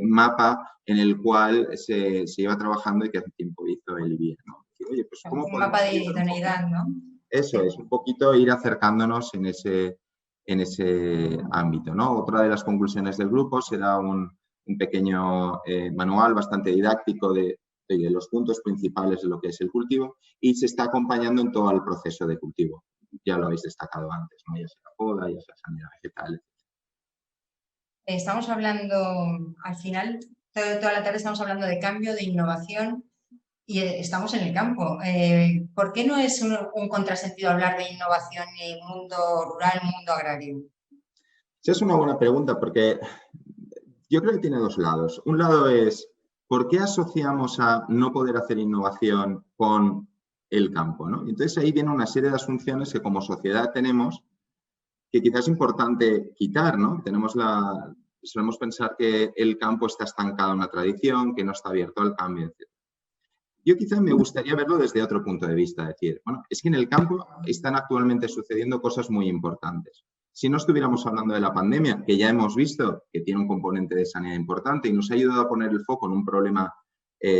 mapa en el cual se lleva trabajando y que hace tiempo hizo el IBIA, ¿no? Oye, pues, ¿cómo un mapa de idoneidad, ¿no? Eso es, un poquito ir acercándonos en ese ámbito, ¿no? Otra de las conclusiones del grupo será un pequeño manual bastante didáctico de los puntos principales de lo que es el cultivo y se está acompañando en todo el proceso de cultivo. Ya lo habéis destacado antes, ¿no? Ya sea poda, ya sea sanidad vegetal. Estamos hablando, al final, toda la tarde estamos hablando de cambio, de innovación y estamos en el campo. ¿Por qué no es un contrasentido hablar de innovación en mundo rural, mundo agrario? Esa es una buena pregunta porque yo creo que tiene dos lados. Un lado es, ¿por qué asociamos a no poder hacer innovación con el campo, ¿no? Entonces ahí viene una serie de asunciones que como sociedad tenemos que quizás es importante quitar, ¿no? Solemos pensar que el campo está estancado en una tradición, que no está abierto al cambio, etc. Yo quizás me gustaría verlo desde otro punto de vista, decir, bueno, es que en el campo están actualmente sucediendo cosas muy importantes. si no estuviéramos hablando de la pandemia, que ya hemos visto que tiene un componente de sanidad importante y nos ha ayudado a poner el foco en un problema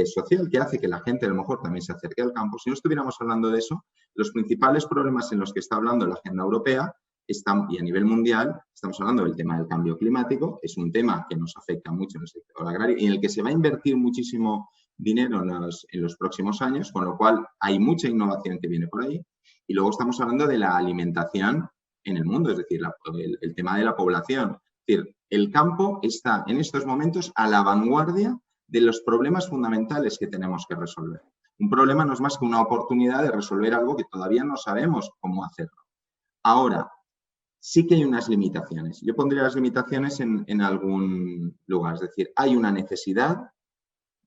social que hace que la gente a lo mejor también se acerque al campo. Si no estuviéramos hablando de eso, los principales problemas en los que está hablando la agenda europea y a nivel mundial, estamos hablando del tema del cambio climático, es un tema que nos afecta mucho en el sector agrario y en el que se va a invertir muchísimo dinero en los próximos años, con lo cual hay mucha innovación que viene por ahí. Y luego estamos hablando de la alimentación en el mundo, es decir, el tema de la población. Es decir, el campo está en estos momentos a la vanguardia de los problemas fundamentales que tenemos que resolver. Un problema no es más que una oportunidad de resolver algo que todavía no sabemos cómo hacerlo. Ahora, sí que hay unas limitaciones. Yo pondría las limitaciones en algún lugar. Es decir, hay una necesidad,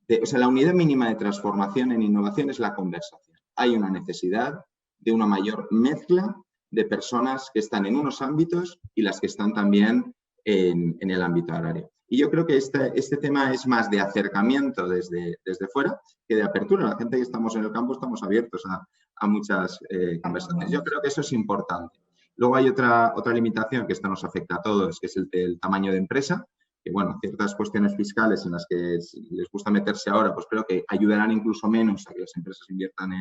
la unidad mínima de transformación en innovación es la conversación. Hay una necesidad de una mayor mezcla de personas que están en unos ámbitos y las que están también en el ámbito agrario. Y yo creo que este tema es más de acercamiento desde fuera que de apertura. La gente que estamos en el campo estamos abiertos a muchas conversaciones. Yo creo que eso es importante. Luego hay otra limitación que esta nos afecta a todos, que es el tamaño de empresa, que bueno, ciertas cuestiones fiscales en las que les gusta meterse ahora, pues creo que ayudarán incluso menos a que las empresas inviertan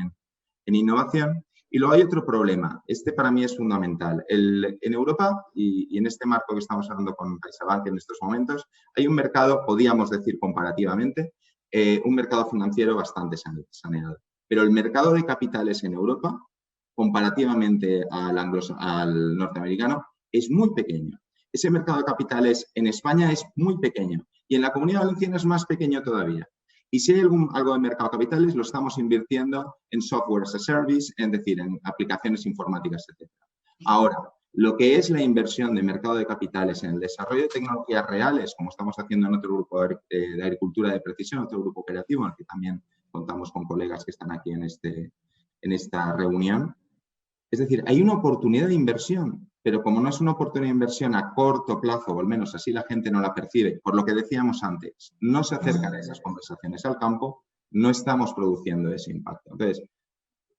en innovación. Y luego hay otro problema, este para mí es fundamental. En Europa y en este marco que estamos hablando con CaixaBank en estos momentos, hay un mercado, podríamos decir comparativamente, un mercado financiero bastante saneado. Pero el mercado de capitales en Europa, comparativamente al norteamericano, es muy pequeño. Ese mercado de capitales en España es muy pequeño y en la Comunidad Valenciana es más pequeño todavía. Y si hay algo de mercado de capitales, lo estamos invirtiendo en software as a service, es decir, en aplicaciones informáticas, etc. Ahora, lo que es la inversión de mercado de capitales en el desarrollo de tecnologías reales, como estamos haciendo en otro grupo de agricultura de precisión, otro grupo operativo, en el que también contamos con colegas que están aquí en esta reunión. Es decir, hay una oportunidad de inversión, pero como no es una oportunidad de inversión a corto plazo, o al menos así la gente no la percibe, por lo que decíamos antes, no se acercan a esas conversaciones al campo, no estamos produciendo ese impacto. Entonces,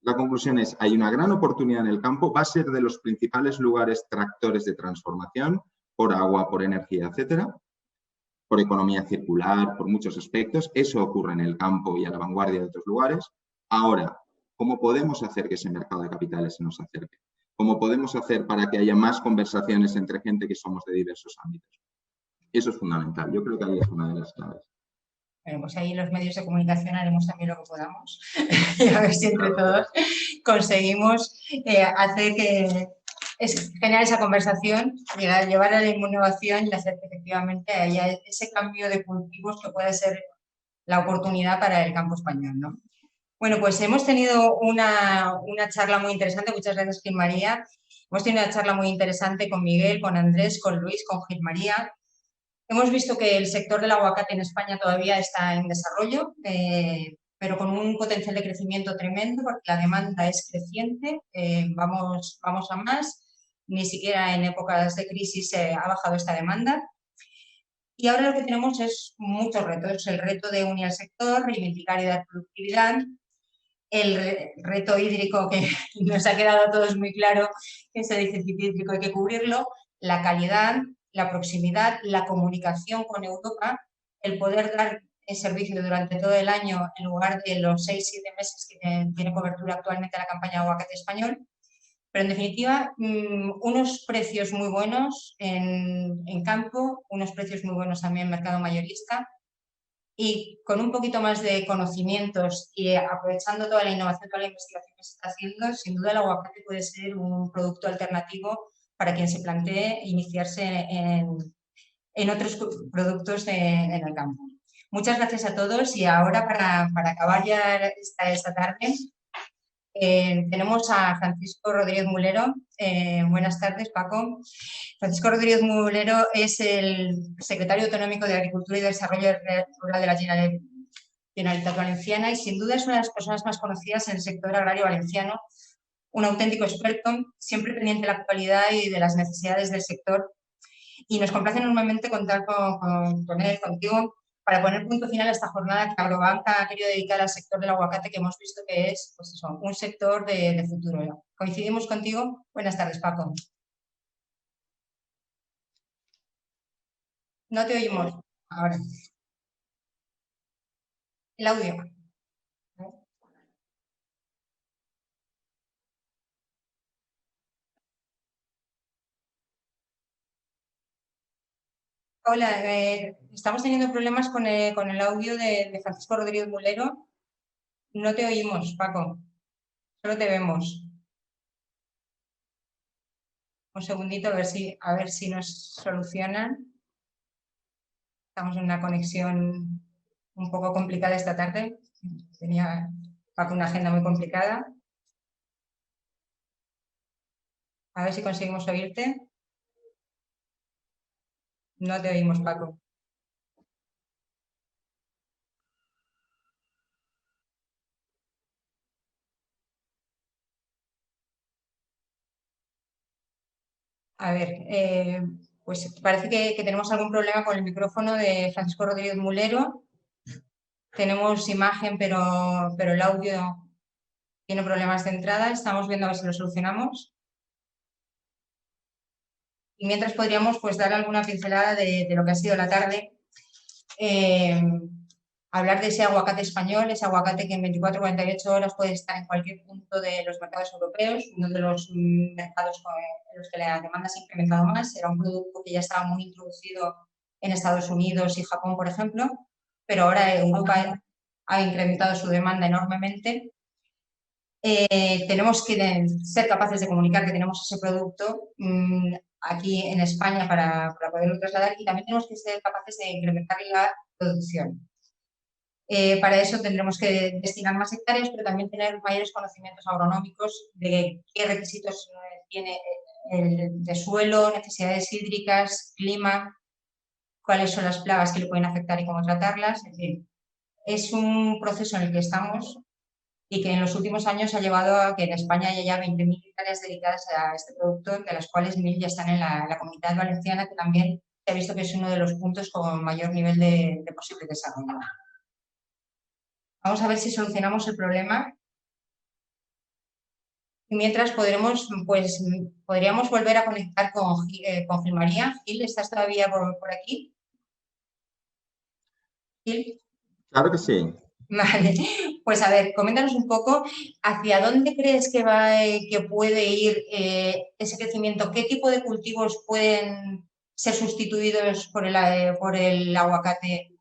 la conclusión es, hay una gran oportunidad en el campo, va a ser de los principales lugares tractores de transformación, por agua, por energía, etcétera, por economía circular, por muchos aspectos. Eso ocurre en el campo y a la vanguardia de otros lugares. Ahora, ¿cómo podemos hacer que ese mercado de capitales se nos acerque? ¿Cómo podemos hacer para que haya más conversaciones entre gente que somos de diversos ámbitos? Eso es fundamental. Yo creo que ahí es una de las claves. Bueno, pues ahí los medios de comunicación haremos también lo que podamos y a ver si entre todos conseguimos hacer generar esa conversación, llevar a la innovación y hacer que efectivamente haya ese cambio de cultivos que puede ser la oportunidad para el campo español, ¿no? Bueno, pues hemos tenido una charla muy interesante. Muchas gracias, Gil María. Hemos tenido una charla muy interesante con Miguel, con Andrés, con Luis, con Gil María. Hemos visto que el sector del aguacate en España todavía está en desarrollo, pero con un potencial de crecimiento tremendo porque la demanda es creciente, vamos a más, ni siquiera en épocas de crisis ha bajado esta demanda. Y ahora lo que tenemos es muchos retos, el reto de unir al sector, reivindicar y dar productividad, el reto hídrico que nos ha quedado a todos muy claro, que es el déficit hídrico, hay que cubrirlo, la calidad, la proximidad, la comunicación con Europa, el poder dar el servicio durante todo el año en lugar de los 6-7 meses que tiene cobertura actualmente la campaña de aguacate español. Pero en definitiva, unos precios muy buenos en campo, unos precios muy buenos también en mercado mayorista y con un poquito más de conocimientos y aprovechando toda la innovación, toda la investigación que se está haciendo, sin duda el aguacate puede ser un producto alternativo para quien se plantee iniciarse en otros productos en el campo. Muchas gracias a todos y ahora para acabar ya esta tarde tenemos a Francisco Rodríguez Mulero. Buenas tardes, Paco. Francisco Rodríguez Mulero es el secretario autonómico de Agricultura y Desarrollo Rural de la Generalitat Valenciana y sin duda es una de las personas más conocidas en el sector agrario valenciano, un auténtico experto, siempre pendiente de la actualidad y de las necesidades del sector. Y nos complace enormemente contar con él, contigo, para poner punto final a esta jornada que Agrobank ha querido dedicar al sector del aguacate, que hemos visto que es pues eso, un sector de futuro. Coincidimos contigo. Buenas tardes, Paco. No te oímos ahora. El audio. Hola, estamos teniendo problemas con el audio de Francisco Rodríguez Mulero. No te oímos, Paco. Solo te vemos. Un segundito a ver si nos solucionan. Estamos en una conexión un poco complicada esta tarde. Tenía Paco una agenda muy complicada. A ver si conseguimos oírte. No te oímos, Paco. A ver, pues parece que tenemos algún problema con el micrófono de Francisco Rodríguez Mulero. Tenemos imagen, pero el audio tiene problemas de entrada. Estamos viendo a ver si lo solucionamos. Y mientras podríamos pues dar alguna pincelada de lo que ha sido la tarde. Hablar de ese aguacate español, ese aguacate que en 24 o 48 horas puede estar en cualquier punto de los mercados europeos, uno de los mercados en los que la demanda se ha incrementado más. Era un producto que ya estaba muy introducido en Estados Unidos y Japón, por ejemplo, pero ahora Europa ha incrementado su demanda enormemente. Tenemos que ser capaces de comunicar que tenemos ese producto aquí en España para poderlo trasladar, y también tenemos que ser capaces de incrementar la producción. Para eso tendremos que destinar más hectáreas, pero también tener mayores conocimientos agronómicos de qué requisitos tiene el de suelo, necesidades hídricas, clima, cuáles son las plagas que le pueden afectar y cómo tratarlas. Es decir, es un proceso en el que estamos y que en los últimos años ha llevado a que en España haya ya 20.000 hectáreas dedicadas a este producto, de las cuales 1.000 ya están en la Comunidad Valenciana, que también se ha visto que es uno de los puntos con mayor nivel de posible desarrollo. Vamos a ver si solucionamos el problema. Y mientras podríamos volver a conectar con Gil María. Gil, ¿estás todavía por aquí? Gil. Claro que sí. Vale, pues a ver, coméntanos un poco hacia dónde crees que puede ir ese crecimiento, qué tipo de cultivos pueden ser sustituidos por el aguacate,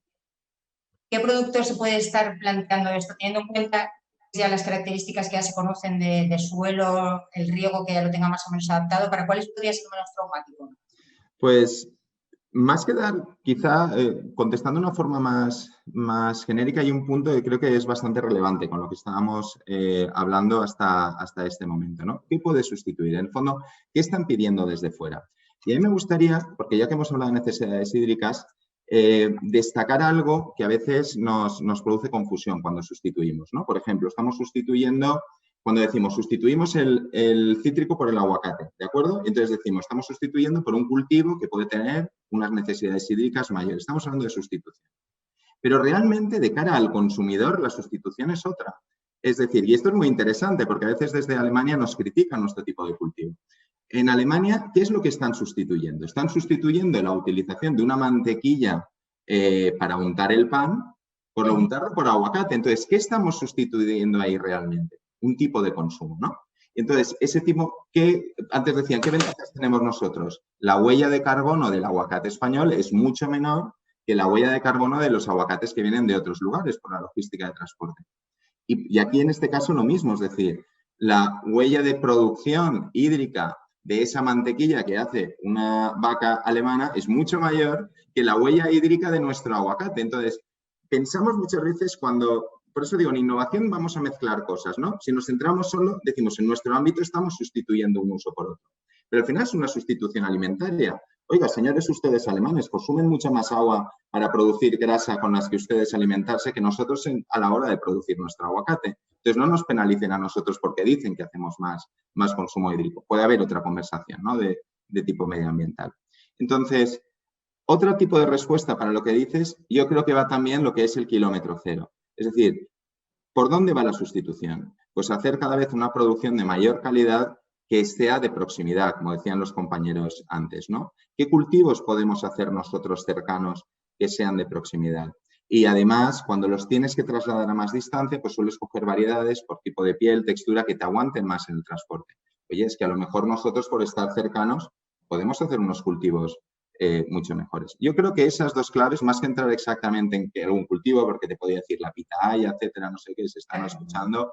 qué productos se puede estar planteando esto, teniendo en cuenta ya las características que ya se conocen de suelo, el riego que ya lo tenga más o menos adaptado, ¿para cuáles podría ser menos traumático? Pues más que dar, quizá contestando de una forma más genérica, hay un punto que creo que es bastante relevante con lo que estábamos hablando hasta este momento, ¿no? ¿Qué puede sustituir? En el fondo, ¿qué están pidiendo desde fuera? Y a mí me gustaría, porque ya que hemos hablado de necesidades hídricas, destacar algo que a veces nos produce confusión cuando sustituimos, ¿no? Por ejemplo, estamos sustituyendo, cuando decimos sustituimos el cítrico por el aguacate, ¿de acuerdo? Entonces decimos, estamos sustituyendo por un cultivo que puede tener unas necesidades hídricas mayores. Estamos hablando de sustitución. Pero realmente, de cara al consumidor, la sustitución es otra. Es decir, y esto es muy interesante porque a veces desde Alemania nos critican nuestro tipo de cultivo. En Alemania, ¿qué es lo que están sustituyendo? Están sustituyendo la utilización de una mantequilla para untar el pan por untarlo por aguacate. Entonces, ¿qué estamos sustituyendo ahí realmente? Un tipo de consumo, ¿no? Entonces, ese tipo que antes decían, ¿qué ventajas tenemos nosotros? La huella de carbono del aguacate español es mucho menor que la huella de carbono de los aguacates que vienen de otros lugares por la logística de transporte. Y aquí en este caso lo mismo, es decir, la huella de producción hídrica de esa mantequilla que hace una vaca alemana es mucho mayor que la huella hídrica de nuestro aguacate. Entonces, pensamos muchas veces por eso digo, en innovación vamos a mezclar cosas, ¿no? Si nos centramos solo, decimos, en nuestro ámbito estamos sustituyendo un uso por otro. Pero al final es una sustitución alimentaria. Oiga, señores, ustedes alemanes consumen mucha más agua para producir grasa con las que ustedes alimentarse que nosotros a la hora de producir nuestro aguacate. Entonces, no nos penalicen a nosotros porque dicen que hacemos más consumo hídrico. Puede haber otra conversación, ¿no? de tipo medioambiental. Entonces, otro tipo de respuesta para lo que dices, yo creo que va también lo que es el kilómetro cero. Es decir, ¿por dónde va la sustitución? Pues hacer cada vez una producción de mayor calidad que sea de proximidad, como decían los compañeros antes, ¿no? ¿Qué cultivos podemos hacer nosotros cercanos que sean de proximidad? Y además, cuando los tienes que trasladar a más distancia, pues sueles coger variedades por tipo de piel, textura, que te aguanten más en el transporte. Oye, es que a lo mejor nosotros, por estar cercanos, podemos hacer unos cultivos mucho mejores. Yo creo que esas dos claves, más que entrar exactamente en que algún cultivo, porque te podía decir la pitahaya, etcétera, no sé qué, se están escuchando,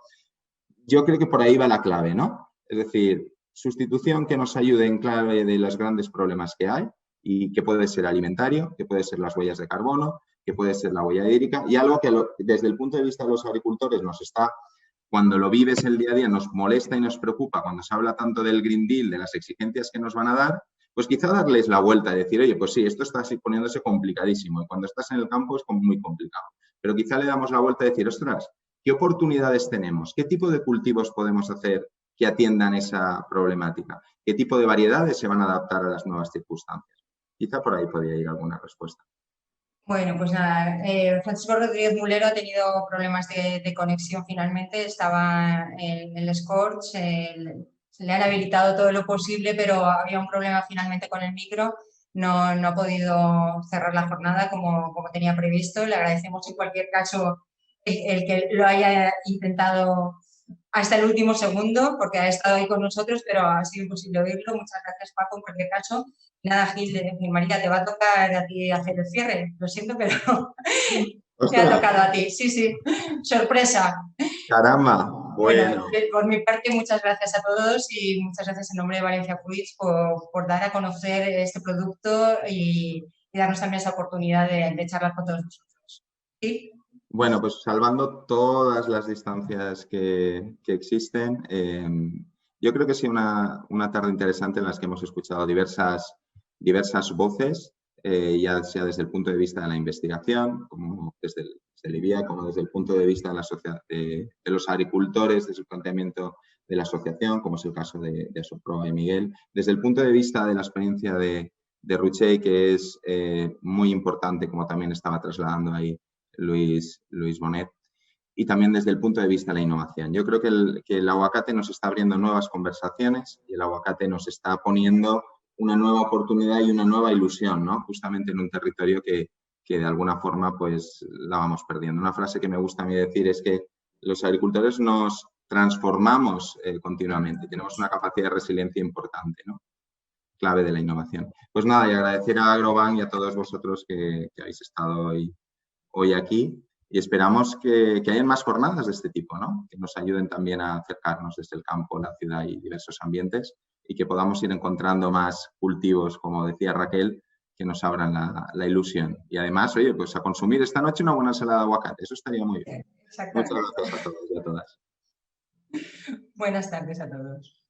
yo creo que por ahí va la clave, ¿no? Es decir, sustitución que nos ayude en clave de los grandes problemas que hay y que puede ser alimentario, que puede ser las huellas de carbono, que puede ser la huella hídrica y algo que desde el punto de vista de los agricultores nos está, cuando lo vives el día a día, nos molesta y nos preocupa cuando se habla tanto del Green Deal, de las exigencias que nos van a dar, pues quizá darles la vuelta y decir, oye, pues sí, esto está así poniéndose complicadísimo y cuando estás en el campo es como muy complicado. Pero quizá le damos la vuelta y decir, ostras, ¿qué oportunidades tenemos? ¿Qué tipo de cultivos podemos hacer que atiendan esa problemática? ¿Qué tipo de variedades se van a adaptar a las nuevas circunstancias? Quizá por ahí podría ir alguna respuesta. Bueno, pues nada, Francisco Rodríguez Mulero ha tenido problemas de conexión finalmente, estaba en el Scorch, le han habilitado todo lo posible, pero había un problema finalmente con el micro, no ha podido cerrar la jornada como tenía previsto. Le agradecemos en cualquier caso el que lo haya intentado hasta el último segundo, porque ha estado ahí con nosotros, pero ha sido imposible oírlo. Muchas gracias, Paco, en cualquier caso. Nada, Gil, María, te va a tocar a ti hacer el cierre. Lo siento, pero te ha tocado a ti. Sí, sí, sorpresa. Caramba, bueno. Por mi parte, muchas gracias a todos y muchas gracias en nombre de Valencia Fruits por dar a conocer este producto y darnos también esa oportunidad de charlar con todos nosotros. ¿Sí? Bueno, pues salvando todas las distancias que existen, yo creo que ha sido una tarde interesante en la que hemos escuchado diversas voces, ya sea desde el punto de vista de la investigación, como desde el IBIA, como desde el punto de vista de los agricultores, desde el planteamiento de la asociación, como es el caso de Asoproba y Miguel, desde el punto de vista de la experiencia de Ruchey, que es muy importante, como también estaba trasladando ahí Luis Bonet, y también desde el punto de vista de la innovación. Yo creo que el aguacate nos está abriendo nuevas conversaciones y el aguacate nos está poniendo una nueva oportunidad y una nueva ilusión, ¿no? Justamente en un territorio que de alguna forma pues la vamos perdiendo. Una frase que me gusta a mí decir es que los agricultores nos transformamos continuamente, tenemos una capacidad de resiliencia importante, ¿no? Clave de la innovación. Pues nada, y agradecer a Agrobank y a todos vosotros que habéis estado hoy aquí y esperamos que hayan más jornadas de este tipo, ¿no? Que nos ayuden también a acercarnos desde el campo, la ciudad y diversos ambientes y que podamos ir encontrando más cultivos, como decía Raquel, que nos abran la ilusión. Y además, oye, pues a consumir esta noche una buena ensalada de aguacate, eso estaría muy bien. Muchas gracias a todos y a todas. Buenas tardes a todos.